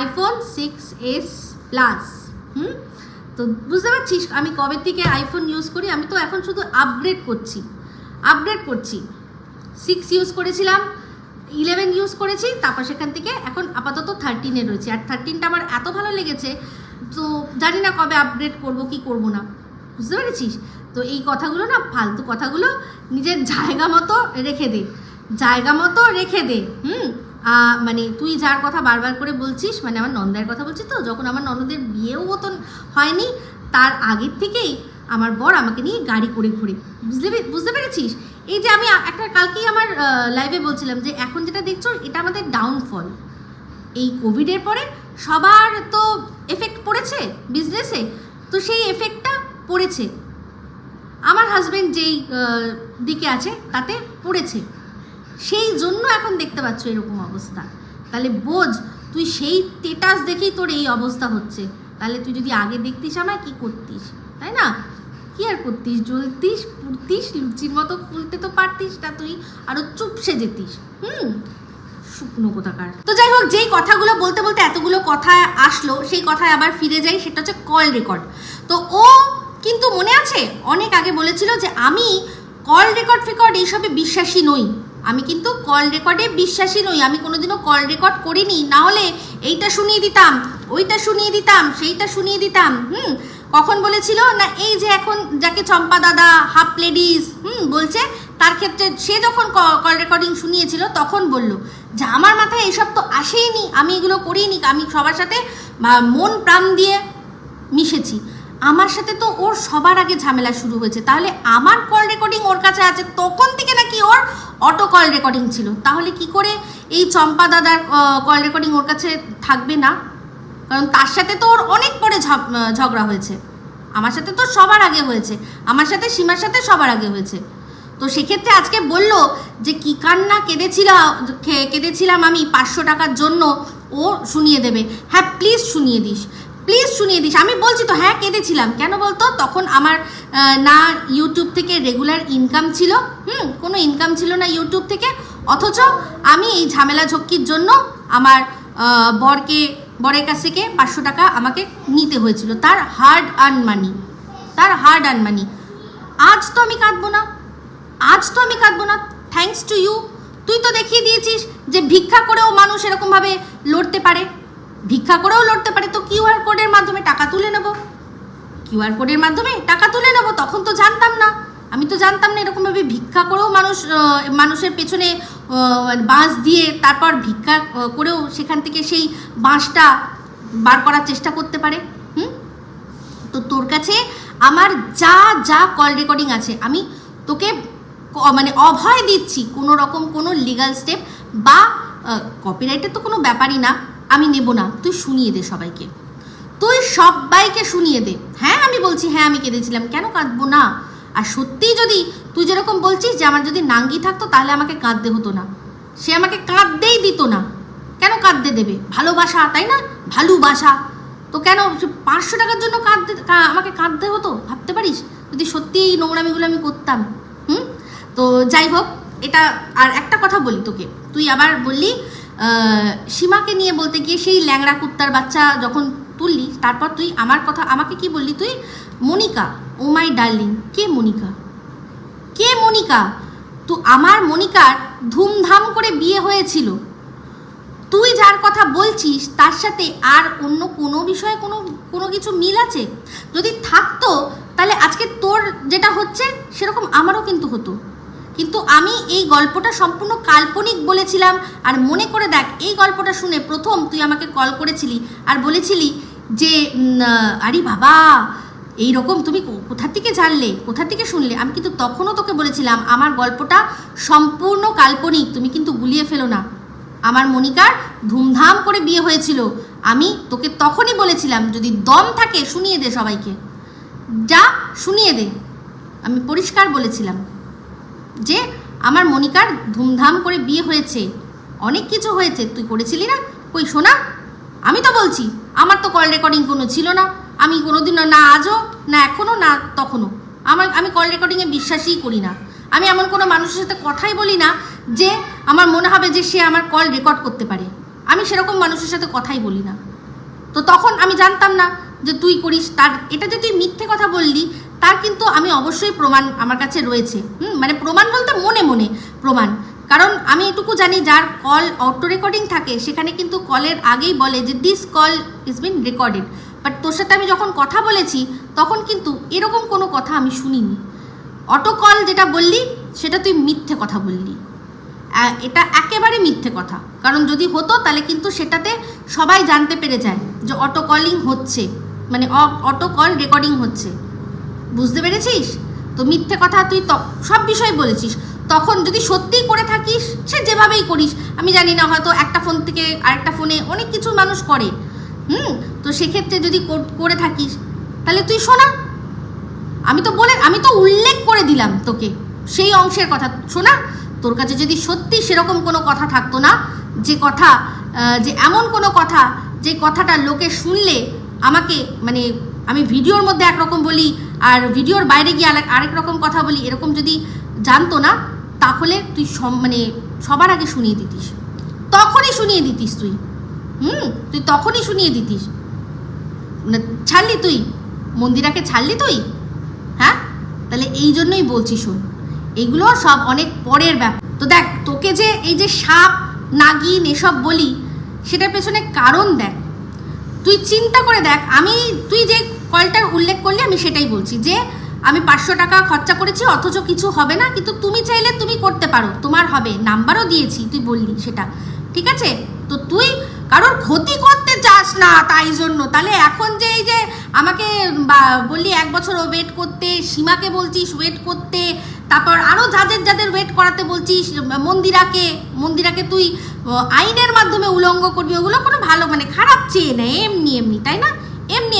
iPhone 6s Plus। তো বুঝতে পারছিস আমি কবে থেকে আইফোন ইউজ করি। আমি তো এখন শুধু আপগ্রেড করছি। 6 ইউজ করেছিলাম, 11 ইউজ করেছি, তারপর সেখান থেকে এখন আপাতত 13-এ রয়েছে। আর 13টা আমার এত ভালো লেগেছে, তো জানি না কবে আপগ্রেড করব কি করব না, বুঝতে পেরেছিস। তো এই কথাগুলো না, ফালতু কথাগুলো নিজের জায়গা মতো রেখে দে। মানে তুই যার কথা বারবার করে বলছিস, মানে আমার নন্দার কথা বলছিস তো, যখন আমার ননদের বিয়েও মতন হয়নি তার আগের থেকেই আমার বর আমাকে নিয়ে গাড়ি করে ঘুরে, বুঝতে পেরেছিস। এই যে আমি একটা কালকেই আমার লাইভে বলছিলাম যে এখন যেটা দেখছো এটা আমাদের ডাউনফল। এই কোভিডের পরে সবার তো এফেক্ট পড়েছে বিজনেসে, তো সেই এফেক্টটা পড়েছে আমার হাজব্যান্ড যেই দিকে আছে তাতে পড়েছে, সেই জন্য এখন দেখতে পাচ্ছ এরকম অবস্থা। তাহলে বোঝ তুই সেই স্টেটাস দেখেই তোর এই অবস্থা হচ্ছে। তাহলে তুই যদি আগে দেখতিস আমায় কি করতিস, তাই না? কি আর করতিস, জ্বলতিস পুড়তিস, লুচির মতো ফুলতে তো পারতিস না, তুই আরো চুপসে যেতিস। শুকনো কোথাকার। তো যাই হোক, যেই কথাগুলো বলতে বলতে এতগুলো কথা আসলো, সেই কথায় আবার ফিরে যাই, সেটা হচ্ছে কল রেকর্ড। তো ও কিন্তু মনে আছে অনেক আগে বলেছিল যে আমি কল রেকর্ড এইসবে বিশ্বাসী নই। আমি কিন্তু কল রেকর্ডে বিশ্বাসী নই, আমি কোনোদিনও কল রেকর্ড করিনি, না হলে এইটা শুনিয়ে দিতাম, ওইটা শুনিয়ে দিতাম, সেইটা শুনিয়ে দিতাম। কখন বলেছিল না, এই যে এখন যাকে চম্পা দাদা হাফ লেডিস বলছে, তার ক্ষেত্রে সে যখন কল রেকর্ডিং শুনিয়েছিল তখন বলল যে আমার মাথায় এইসব তো আসেইনি, আমি এগুলো করিনি, আমি সবার সাথে মন প্রাণ দিয়ে মিশেছি। আমার সাথে তো ওর সবার আগে ঝামেলা শুরু হয়েছে, তাহলে আমার কল রেকর্ডিং ওর কাছে আছে তখন থেকে নাকি ওর অটো কল রেকর্ডিং ছিল। তাহলে কি করে এই চম্পা দাদার কল রেকর্ডিং ওর কাছে থাকবে না? কারণ তার সাথে তো ওর অনেক পরে ঝগড়া হয়েছে, আমার সাথে তো সবার আগে হয়েছে, আমার সাথে সীমার সাথে সবার আগে হয়েছে। তো সেক্ষেত্রে আজকে বলল যে কি কান্না কেঁদেছিলাম আমি 500 টাকার জন্য, ও শুনিয়ে দেবে। হ্যাঁ প্লিজ শুনিয়ে দিস। আমি বলছি তো হ্যাঁ কেঁদেছিলাম, কেন বলতো? তখন আমার না ইউটিউব থেকে রেগুলার ইনকাম ছিল, কোনো ইনকাম ছিল না ইউটিউব থেকে, অথচ আমি এই ঝামেলা ঝক্কির জন্য আমার বরের কাছ থেকে 500 টাকা আমাকে নিতে হয়েছিল, তার হার্ড আর্ন মানি। আজ তো আমি কাঁদবো না, থ্যাঙ্কস টু ইউ। তুই তো দেখিয়ে দিয়েছিস যে ভিক্ষা করেও মানুষ এরকমভাবে লড়তে পারে, তো কিউআর কোডের মাধ্যমে টাকা তুলে নেব। তখন তো জানতাম না, আমি তো জানতাম না এরকমভাবে ভিক্ষা করেও মানুষের পেছনে বাঁশ দিয়ে তারপর ভিক্ষা করেও সেখান থেকে সেই বাঁশটা বার করার চেষ্টা করতে পারে। তো তোর কাছে আমার যা কল রেকর্ডিং আছে আমি তোকে মানে অভয় দিচ্ছি, কোনো রকম কোনো লিগাল স্টেপ বা কপিরাইটের তো কোনো ব্যাপারই না, আমি নেব না। তুই শুনিয়ে দে সবাইকে, শুনিয়ে দে। হ্যাঁ আমি বলছি, হ্যাঁ আমি কেঁদেছিলাম, কেন কাঁদবো না? আর সত্যিই যদি তুই যেরকম বলছিস যে আমার যদি নাঙ্গি থাকতো তাহলে আমাকে কাঁদতে হতো না, সে আমাকে কাঁদতেই দিত না, কেন কাঁদতে দেবে? ভালোবাসা, তাই না? ভালোবাসা তো কেন 500 টাকার জন্য আমাকে কাঁদতে হতো? ভাবতে পারিস যদি সত্যি এই নোংরামিগুলো আমি করতাম। তো যাই হোক, এটা আর একটা কথা বলি তোকে, তুই আবার বললি সীমাকে নিয়ে বলতে গিয়ে সেই ল্যাংড়া কুত্তার বাচ্চা যখন তুললি, তারপর তুই আমাকে কি বললি? তুই মনিকা, ও মাই ডার্লিং। কে মনিকা? তো আমার মনিকার ধুমধাম করে বিয়ে হয়েছিল, তুই যার কথা বলছিস তার সাথে আর অন্য কোনো বিষয়ে কোনো কিছু মিল আছে? যদি থাকতো তাহলে আজকে তোর যেটা হচ্ছে সেরকম আমারও কিন্তু হতো। কিন্তু আমি এই গল্পটা সম্পূর্ণ কাল্পনিক বলেছিলাম। আর মনে করে দেখ, এই গল্পটা শুনে প্রথম তুই আমাকে কল করেছিলি আর বলেছিলি যে আরে বাবা এইরকম তুমি কোথা থেকে জানলে, কোথা থেকে শুনলে? আমি কিন্তু তখনও তোকে বলেছিলাম আমার গল্পটা সম্পূর্ণ কাল্পনিক, তুমি কিন্তু গুলিয়ে ফেলো না। আমার মনিকার ধুমধাম করে বিয়ে হয়েছিল, আমি তোকে তখনই বলেছিলাম যদি দম থাকে শুনিয়ে দে সবাইকে, যা শুনিয়ে দে। আমি পরিষ্কার বলেছিলাম যে আমার মনিকার ধুমধাম করে বিয়ে হয়েছে, অনেক কিছু হয়েছে, তুই করেছিলি না? কই শোনা, আমি তো বলছি আমার তো কল রেকর্ডিং কোনো ছিল না, আমি কোনোদিনও না আজও না এখনও না তখনও আমি কল রেকর্ডিংয়ে বিশ্বাসই করি না। আমি এমন কোনো মানুষের সাথে কথাই বলি না যে আমার মনে হবে যে সে আমার কল রেকর্ড করতে পারে, আমি সেরকম মানুষের সাথে কথাই বলি না। তো তখন আমি জানতাম না যে তুই করিস, তার এটা যে তুই মিথ্যে কথা বললি তার কিন্তু আমি অবশ্যই প্রমাণ আমার কাছে রয়েছে। মানে প্রমাণ বলতে মনে মনে প্রমাণ, কারণ আমি এটুকু জানি যার কল অটো রেকর্ডিং থাকে সেখানে কিন্তু কলের আগেই বলে যে this call is bin recorded. But তোর সাথে আমি যখন কথা বলেছি তখন কিন্তু এরকম কোনো কথা আমি শুনিনি। অটো কল যেটা বললি সেটা তুই মিথ্যে কথা বললি, এটা একেবারে মিথ্যে কথা। কারণ যদি হতো তাহলে কিন্তু সেটাতে সবাই জানতে পেরে যায় যে অটো কলিং হচ্ছে, মানে অটো কল রেকর্ডিং হচ্ছে, বুঝতে পেরেছিস? তো মিথ্যে কথা তুই সব বিষয়ে বলেছিস। তখন যদি সত্যিই করে থাকিস, সে যেভাবেই করিস, আমি জানি না, হয়তো একটা ফোন থেকে আরেকটা ফোনে অনেক কিছু মানুষ করে, তো সেক্ষেত্রে যদি করে থাকিস তাহলে তুই শোনা, আমি তো উল্লেখ করে দিলাম তোকে সেই অংশের কথা। শোনা, তোর কাছে যদি সত্যি সেরকম কোনো কথা থাকতো না, যে এমন কোনো কথা যে কথাটা লোকে শুনলে আমাকে, মানে আমি ভিডিওর মধ্যে একরকম বলি আর ভিডিওর বাইরে গিয়ে আরেক রকম কথা বলি, এরকম যদি জানতো না তাহলে তুই মানে সবার আগে শুনিয়ে দিতিস, তখনই শুনিয়ে দিতিস তুই তখনই শুনিয়ে দিতিস। ছাড়লি তুই মন্দিরাকে, ছাড়লি তুই, হ্যাঁ? তাহলে এই জন্যই বলছি, শোন, এইগুলো সব অনেক পরের ব্যাপার। তো দেখ, তোকে যে এই যে সাপ নাগিন এসব বলি, সেটার পেছনে কারণ দেখ, তুই চিন্তা করে দেখ। তুই যে কলটার উল্লেখ করলি আমি সেটাই বলছি যে আমি 500 টাকা খরচা করেছি অথচ কিছু হবে না, কিন্তু তুমি চাইলে তুমি করতে পারো, তোমার হবে, নাম্বারও দিয়েছি, তুই বললি সেটা ঠিক আছে। তো তুই কারোর ক্ষতি করতে চাস না, তাই জন্য তাহলে এখন যে এই যে আমাকে বললি 1 বছর ওয়েট করতে, সীমাকে বলছিস ওয়েট করতে, তারপর আরও যাদের ওয়েট করাতে বলছিস, মন্দিরাকে তুই আইনের মাধ্যমে উলঙ্গ করবি, ওগুলো কোনো ভালো মানে খারাপ চেয়ে নেই, এমনি তাই না,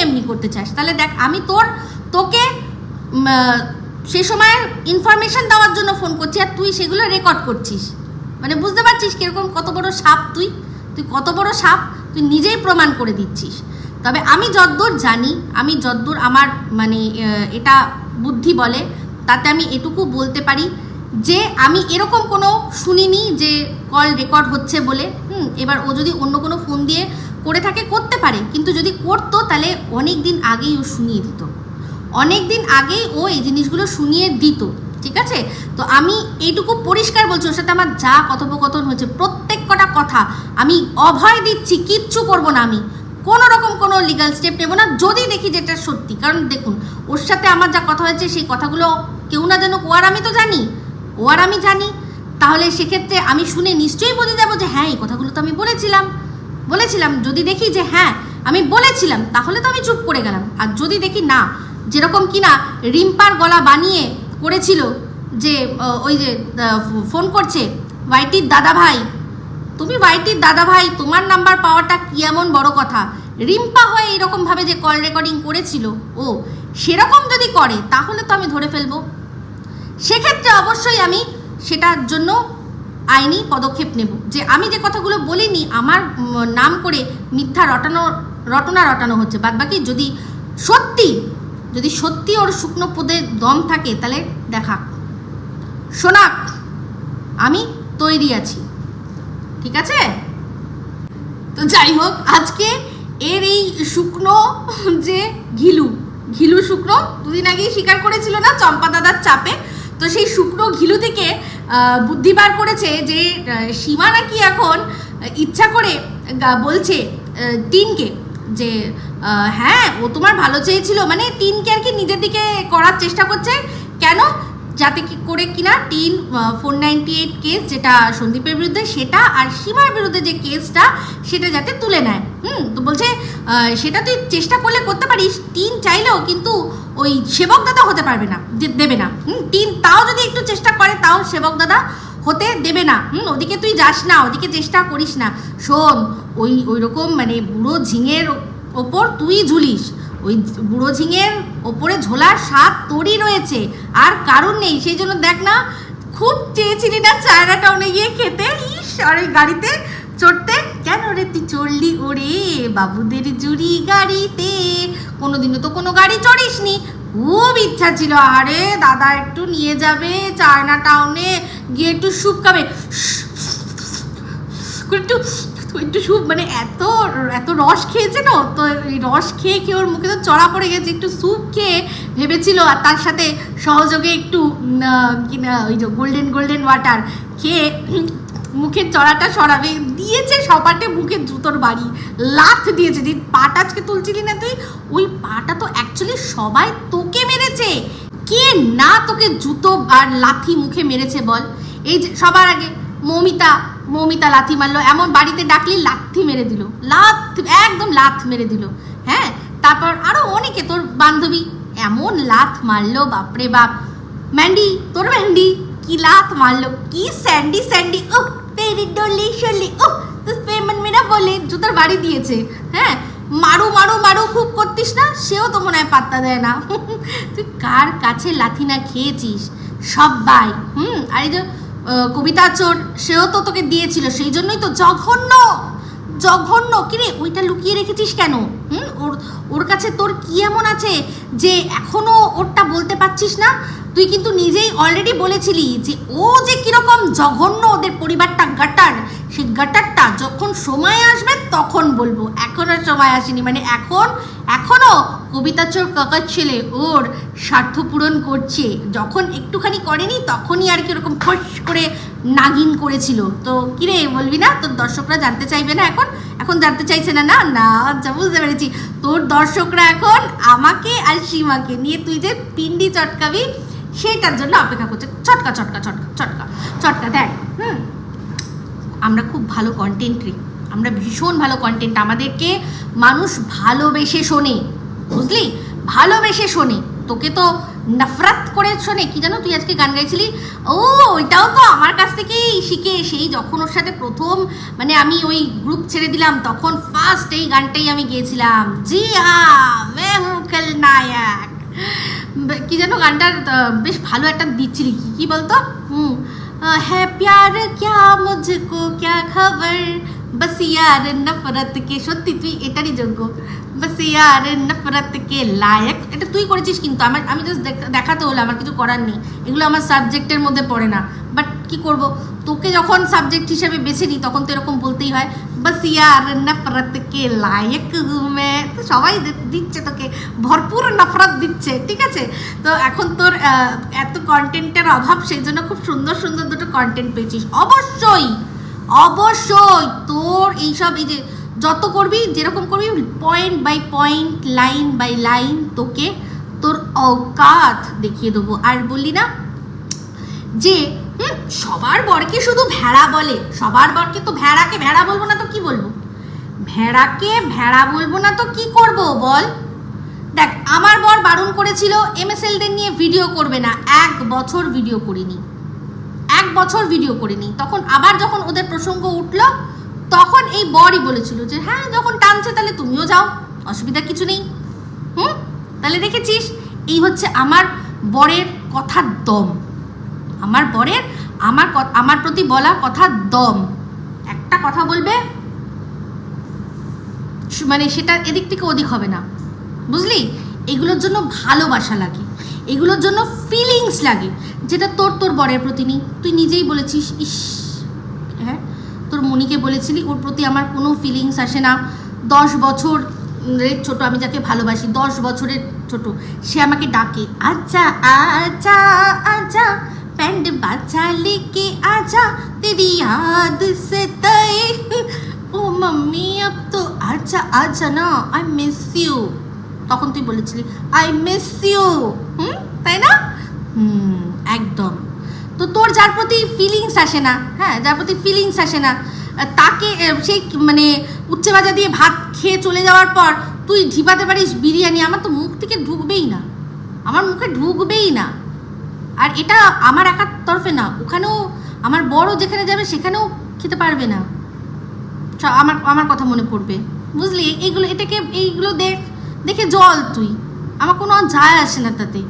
এমনি করতে চাস। তাহলে দেখ, আমি তোকে সে সময় ইনফরমেশন দেওয়ার জন্য ফোন করছি আর তুই সেগুলো রেকর্ড করছিস, মানে বুঝতে পারছিস কিরকম কত বড় সাপ তুই কত বড় সাপ, তুই নিজেই প্রমাণ করে দিচ্ছিস। তবে আমি যতদূর জানি, আমি যতদূর আমার মানে এটা বুদ্ধি বলে, তাতে আমি এটুকু বলতে পারি যে আমি এরকম কোনো শুনিনি যে কল রেকর্ড হচ্ছে বলে। এবার ও যদি অন্য কোনো ফোন দিয়ে করে থাকে করতে পারে, কিন্তু যদি করতো তাহলে অনেক দিন আগেই ও শুনিয়ে দিত, অনেক দিন আগেই ও এই জিনিসগুলো শুনিয়ে দিত, ঠিক আছে। তো আমি এইটুকু পরিষ্কার বলছি, ওর সাথে আমার যা কথোপকথন হয়েছে প্রত্যেক কটা কথা আমি অভয় দিচ্ছি, কিচ্ছু করব না, আমি কোনো রকম কোনো লিগাল স্টেপ নেব না যদি দেখি যেটা সত্যি। কারণ দেখুন, ওর সাথে আমার যা কথা হয়েছে সেই কথাগুলো কেউ না জানুক, ও আর আমি তো জানি, তাহলে সেক্ষেত্রে আমি শুনে নিশ্চয়ই বুঝে যাবো যে হ্যাঁ এই কথাগুলো তো আমি বলেছিলাম। যদি দেখি যে হ্যাঁ আমি বলেছিলাম তাহলে তো আমি চুপ করে গেলাম। আর যদি দেখি না, যেরকম কিনা রিম্পার গলা বানিয়ে করেছিল, যে ওই যে ফোন করছে ওয়াইটির দাদা ভাই, তুমি ওয়াইটির দাদা ভাই, তোমার নাম্বার পাওয়াটা কি এমন বড় কথা? রিম্পা হয়ে এরকমভাবে যে কল রেকর্ডিং করেছিল, ও সেরকম যদি করে তাহলে তো আমি ধরে ফেলবো। সেক্ষেত্রে অবশ্যই আমি সেটার জন্য আইনি পদক্ষেপ নেব, যে আমি যে কথাগুলো বলিনি, আমার নাম করে মিথ্যা রটনা হচ্ছে। বাদবাকি যদি সত্যি ওর শুকনো পদে দম থাকে তাহলে দেখা শোনাক, আমি তৈরি আছি, ঠিক আছে। তো যাই হোক, আজকে এর এই শুকনো যে ঘিলু শুকনো, দুদিন আগেই স্বীকার করেছিল না চম্পা দাদার চাপে, তো সেই শুকনো ঘিলু থেকে বুদ্ধি বার করেছে যে সীমা নাকি এখন ইচ্ছা করে বলছে টিনকে যে হ্যাঁ ও তোমার ভালো চেয়েছিল, মানে টিনকে আর কি নিজের দিকে করার চেষ্টা করছে। কেন? যাতে কি করে কিনা টিন 498 কেস যেটা সন্দীপের বিরুদ্ধে, সেটা আর সীমার বিরুদ্ধে যে কেসটা সেটা যাতে তুলে নেয়। তো বলছে সেটা তুই চেষ্টা করলে করতে পারিস, টিন চাইলেও কিন্তু ওই সেবক দাদা হতে পারবে না, দেবে না। টিন তাও যদি একটু চেষ্টা করে তাও সেবক দাদা হতে দেবে না। ওদিকে তুই যাস না, ওদিকে চেষ্টা করিস না। শোন, ওই রকম মানে বুড়ো ঝিঙের ওপর তুই ঝুলিস, ওই বুড়ো ঝিঙের ওপরে ঝোলার স্বাদ তোরই রয়েছে, আর কারণ নেই। সেই জন্য দেখ না, খুব চেয়েছিলি না চায়না টাউনে গিয়ে খেতে, ইস, আর ওই গাড়িতে চড়তে। কেন রে তুই চড়লি ওরে বাবুদের জুড়ি গাড়িতে? কোনোদিনও তো কোনো গাড়ি চড়িসনি। খুব ইচ্ছা ছিল, আরে দাদা একটু নিয়ে যাবে চায়না টাউনে, গিয়ে একটু স্যুপ খাবে, একটু একটু স্যুপ, মানে এত এত রস খেয়েছে না, তো এই রস খেয়ে খেয়ে ওর মুখে তো চড়া পড়ে গেছে। একটু স্যুপ খেয়ে ভেবেছিল, আর তার সাথে সহযোগে একটু ওই যে গোল্ডেন গোল্ডেন ওয়াটার খেয়ে মুখের চড়াটা সরাবে। দিয়েছে সপাটে মুখে জুতোর বাড়ি, লাথ দিয়েছে। যে পাটা আজকে তুলছিলি না তুই, ওই পাটা তো অ্যাকচুয়ালি সবাই তোকে মেরেছে। কে না তোকে জুতো আর লাথি মুখে মেরেছে বল? এই যে সবার আগে মৌমিতা লাথি মারলো, এমন বাড়িতে ডাকলি লাথি মেরে দিল, একদম লাথ মেরে দিল। হ্যাঁ, তারপর আরো অনেকে, তোর বান্ধবী এমন লাথ মারলো, বাপরে বাপ। তোর ম্যান্ডি কি লাথ মারলো, কি স্যান্ডি ও তেরি ডলি শলি ও তুসপেমন মেরা বলে জুতার বাড়ি দিয়েছে। হ্যাঁ, মারু খুব করতিস না, সেও তো মনে হয় পাত্তা দেয় না। তুই কার কাছে লাথি না খেয়েছিস? সবাই। আর এই যে কবিতা চোর, সেও তো তোকে দিয়েছিল, সেই জন্যই তো জঘন্য। কিরে ওইটা লুকিয়ে রেখেছিস কেন? ওর কাছে তোর কি এমন আছে যে এখনো ওরটা বলতে পারছিস না? তুই কিন্তু নিজেই অলরেডি বলেছিলি যে ও যে কিরকম জঘন্য, ওদের পরিবারটা গাটার, সেই গাটারটা যখন সময় আসবে তখন বলবো। এখনো সময় আসেনি, মানে এখনো কবিতা চোর কাকার ছেলে ওর স্বার্থ পূরণ করছে। যখন একটুখানি করেনি তখনই আর কি ওরকম ফস করে নাগিন করেছিল। তো কিরে বলবি না? তোর দর্শকরা জানতে চাইবে না? এখন জানতে চাইছে না? না, বুঝতে পেরেছি। তোর দর্শকরা এখন আমাকে আর সীমাকে নিয়ে তুই যে পিন্ডি চটকাবি সেটার জন্য অপেক্ষা করছে। চটকা দেখ। আমরা খুব ভালো কন্টেন্ট রে, আমরা ভীষণ ভালো কন্টেন্ট, আমাদেরকে মানুষ ভালোবেসে শোনে, বুঝলি? ভালোবেসে শোনে। তোকে তো নফরত করে শোনে। কি জানো, তুই আজকে গান গাইছিলি, ওইটাও তো আমার কাছ থেকেই শিখে। সেই যখন ওর সাথে প্রথম, মানে আমি ওই গ্রুপ ছেড়ে দিলাম, তখন ফার্স্ট এই গানটাই আমি গেয়েছিলাম, জি হ্যাঁ মে হুঁ খলনায়ক। কি যেন গানটার বেশ ভালো একটা দিচ্ছিলি, কি বলতো? হ্যাঁ প্যার ক্যা মুঝকো ক্যা খবর, বস ইয়ার নফরত কে। সত্যি তুই এটারই যোগ্য, বস ইয়ার নফরত কে লায়ক। এটা তুই করেছিস, কিন্তু আমি জাস্ট দেখাতে হলো, আমার কিছু করার নেই। এগুলো আমার সাবজেক্টের মধ্যে পড়ে না, বাট কি করব, তোকে যখন সাবজেক্ট হিসেবে বেছে নিই তখন তো এরকম বলতেই হয়, বস ইয়ার নফরত কে লায়ক মে। তো সবাই দিচ্ছে তোকে, ভরপুর নফরত দিচ্ছে, ঠিক আছে? তো এখন তোর এত কন্টেন্টের অভাব, সেই জন্য খুব সুন্দর সুন্দর দুটো কন্টেন্ট পেয়েছিস। অবশ্যই তোর এইসব, এই যে যত করবি, যেরকম করবি, point by point, line by line, তোকে তোর অকাত দেখিয়ে দেবো। আর বললি না যে সবার বরকে শুধু ভেড়া বলে, সবার বরকে তো ভেড়াকে ভেড়া বলবো না তো কি বলবো? ভেড়াকে ভেড়া বলবো না তো কি করব বল? দেখ, আমার বর বারণ করেছিল MSLদের নিয়ে ভিডিও করবে না, 1 বছর ভিডিও করিনি। তখন আবার যখন ওদের প্রসঙ্গ উঠলো, তখন এই বরই বলেছিল যে হ্যাঁ যখন টানছে তাহলে তুমিও যাও, অসুবিধা কিছু নেই। তাহলে দেখেছিস, এই হচ্ছে আমার বরের কথার দম, আমার প্রতি বলা কথার দম। একটা কথা বলবে, মানে সেটা এদিক থেকে ওদিক হবে না, বুঝলি? এগুলোর জন্য ভালোবাসা লাগে, এগুলোর জন্য ফিলিংস লাগে, যেটা তোর বরের প্রতি নেই। তুই নিজেই বলেছিস, ইস, হ্যাঁ তোর মনিকে বলেছিলি ওর প্রতি আমার কোনো ফিলিংস আসে না। 10 বছরের ছোট, আমি যাকে ভালোবাসি, 10 বছরের ছোট, সে আমাকে ডাকে, আচ্ছা আচ্ছা আচ্ছা প্যান্ড বাচ্চা লেকে আচ্ছা তেরি याद से तय ও মাম্মি আব তো আচ্ছা আচ্ছা না, আই মিস ইউ। তখন তুই বলেছিলি আই মিস ইউ, তাই না? একদম। তো তোর যার প্রতি ফিলিংস আসে না, হ্যাঁ, যার প্রতি ফিলিংস আসে না, তাকে সেই মানে উচ্চে ভাজা দিয়ে ভাত খেয়ে চলে যাওয়ার পর তুই ঢিপাতে পারিস বিরিয়ানি, আমার তো মুখ থেকে ঢুকবেই না, আমার মুখে ঢুকবেই না। আর এটা আমার একার তরফে না, ওখানেও আমার বড় যেখানে যাবে সেখানেও খেতে পারবে না। আমার কথা মনে পড়বে, বুঝলি? এইগুলো এইগুলো দেখে জল তুই, আমার কোনো যায় আসে না তাতে,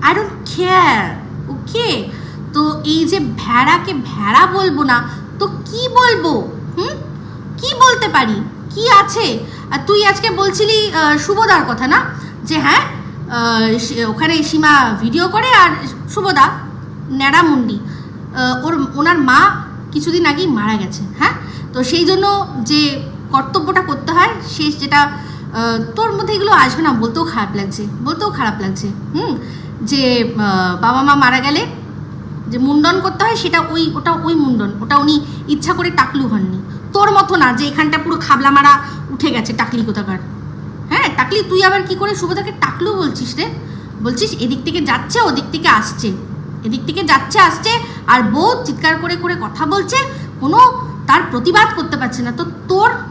আই ডোন্ট কেয়ার, ওকে? তো এই যে ভেড়াকে ভেড়া বলবো না তো কি বলবো? কি বলতে পারি, কি আছে? আর তুই আজকে বলছিলি শুভদার কথা না, যে হ্যাঁ ওখানে সীমা ভিডিও করে, আর শুভদা ন্যাড়ামুন্ডি, ওনার মা কিছুদিন আগেই মারা গেছে, হ্যাঁ? তো সেই জন্য যে কর্তব্যটা করতে হয়, শেষ যেটা, তোর মধ্যে এগুলো আসবে না, বলতেও খারাপ লাগছে যে বাবা মা মারা গেলে যে মুন্ডন করতে হয়, সেটা ওই মুন্ডন, ওটা উনি ইচ্ছা করে টাকলু হননি, তোর মতো না যে এখানটা পুরো খাবলা মারা উঠে গেছে, টাকলি কোথাকার। হ্যাঁ টাকলি, তুই আবার কি করে শুভদাকে টাকলু বলছিস রে? বলছিস এদিক থেকে যাচ্ছে ওদিক থেকে আসছে, এদিক থেকে যাচ্ছে আসছে, আর বউ চিৎকার করে করে কথা বলছে, কোনো তার প্রতিবাদ করতে পারছে না। তো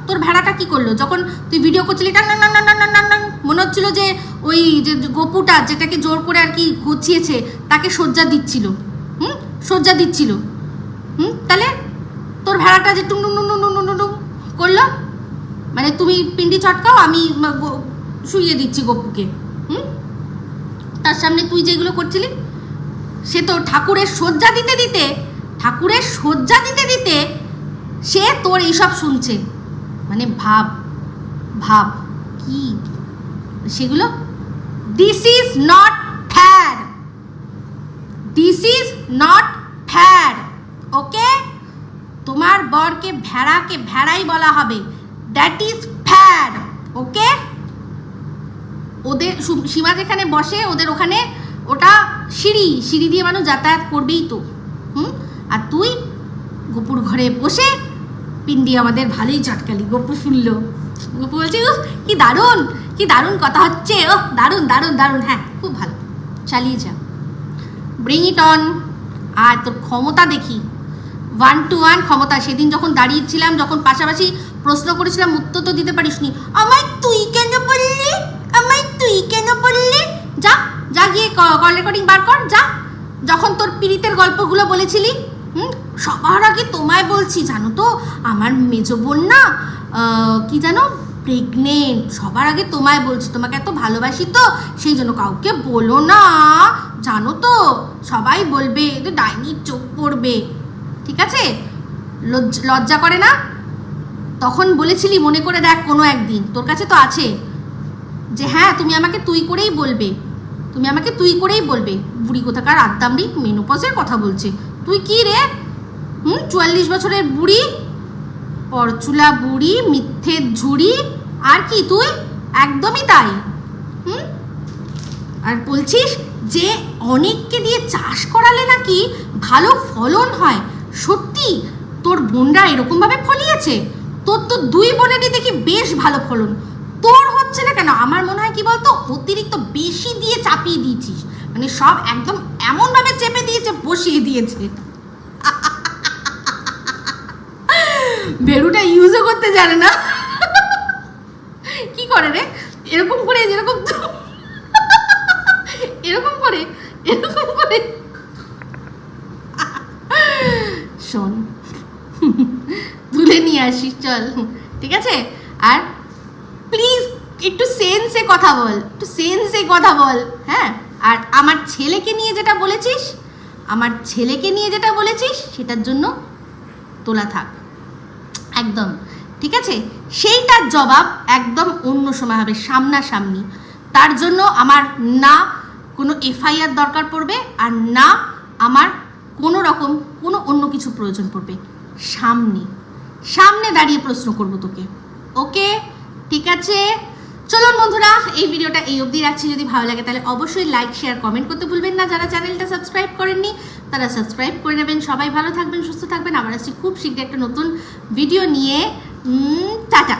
তোর ভেড়াটা কি করলো? যখন তুই ভিডিও করছিলি টান টান টান টান টান টান, মনে হচ্ছিল যে ওই যে গপুটা যেটাকে জোর করে আর কি গছিয়েছে তাকে সজ্জা দিচ্ছিল, তাহলে তোর ভেড়াটা যে টুং টুং টুং টুং টুং টুং করলো, মানে তুমি পিন্ডি চটকাও, আমি শুইয়ে দিচ্ছি গপুকে, তার সামনে তুই যেগুলো করছিলি, সে তো ঠাকুরের সজ্জা দিতে দিতে সে তোর এইসব শুনছে, মানে ভাব কি সেগুলো। দিস ইজ নট ফ্যার, ওকে? তোমার বরকে ভেড়াই বলা হবে, দ্যাট ইজ ফ্যার, ওকে? ওদের সীমা যেখানে বসে, ওদের ওখানে ওটা সিঁড়ি দিয়ে মানুষ যাতায়াত করবেই তো, আর তুই গপুর ঘরে বসে পিন্ডি আমাদের ভালোই চটকালি, গপু শুনলো, গপু বলছে কি দারুণ কথা হচ্ছে, ও দারুণ, হ্যাঁ খুব ভালো, চালিয়ে যা, ব্রিং ইট অন। আর তোর ক্ষমতা দেখি, 1 to 1 ক্ষমতা। সেদিন যখন দাঁড়িয়েছিলাম, যখন পাশাপাশি প্রশ্ন করেছিলাম, উত্তর তো দিতে পারিসনি। আমায় তুই কেন বললি? যা গিয়ে কল রেকর্ডিং বার কর, যা। যখন তোর পীড়িতের গল্পগুলো বলেছিলি, সবার আগে তোমায় বলছি, জানো তো আমার মেজো বোন না কি জানো প্রেগনেন্ট, সবার আগে তোমায় বলছি, তোমাকে এত ভালোবাসি তো সেই জন্য কাউকে বলো না, জানো তো সবাই বলবে ডাইনির চোখ পড়বে, ঠিক আছে? লজ্জা করে না? তখন বলেছিলি, মনে করে দেখ কোনো একদিন, তোর কাছে তো আছে, যে হ্যাঁ তুমি আমাকে তুই করেই বলবে। বুড়ি কোথাকার আদ্দামড়ি মেনোপজের কথা বলছে, তুই কি রে? 44 বছরের বুড়ি, পরচুলা বুড়ি, মিথ্যের ঝুড়ি, আর কি তুই? একদমই তাই। আর বলছিস যে অনেককে দিয়ে চাষ করালে নাকি ভালো ফলন হয়, সত্যি তোর বোনরা এরকম ভাবে ফলিয়েছে? তোর তো 2 বোনেরই দেখি বেশ ভালো ফলন, তোর হচ্ছে না কেন? আমার মনে হয় কি বলতো, অতিরিক্ত বেশি দিয়ে চাপিয়ে দিয়েছিস, মানে সব একদম এমন ভাবে চেপে দিয়েছে, বসিয়ে দিয়েছে। ভেড়ুটা ইউজও করতে জানে না, কি করে রে? এরকম করে শোন, তুলে নিয়ে আসিস, চল, ঠিক আছে? আর প্লিজ একটু সেন্সে কথা বল, হ্যাঁ? আর আমার ছেলেকে নিয়ে যেটা বলেছিস সেটার জন্য তোলা থাক একদম, ঠিক আছে? সেইটার জবাব একদম অন্য সময় হবে, সামনাসামনি। তার জন্য আমার না কোনো FIR দরকার পড়বে, আর না আমার কোনো রকম কোনো অন্য কিছু প্রয়োজন পড়বে, সামনে দাঁড়িয়ে প্রশ্ন করবো তোকে, ওকে? ঠিক আছে, চলুন বন্ধুরা, এই ভিডিওটা এই অবধি রাখছি। যদি ভালো লাগে তাহলে অবশ্যই লাইক, শেয়ার, কমেন্ট করতে ভুলবেন না। যারা চ্যানেলটা সাবস্ক্রাইব করেননি তারা সাবস্ক্রাইব করে নেবেন। সবাই ভালো থাকবেন, সুস্থ থাকবেন। আবার আসছি খুব শীঘ্রই একটা নতুন ভিডিও নিয়ে। টাটা।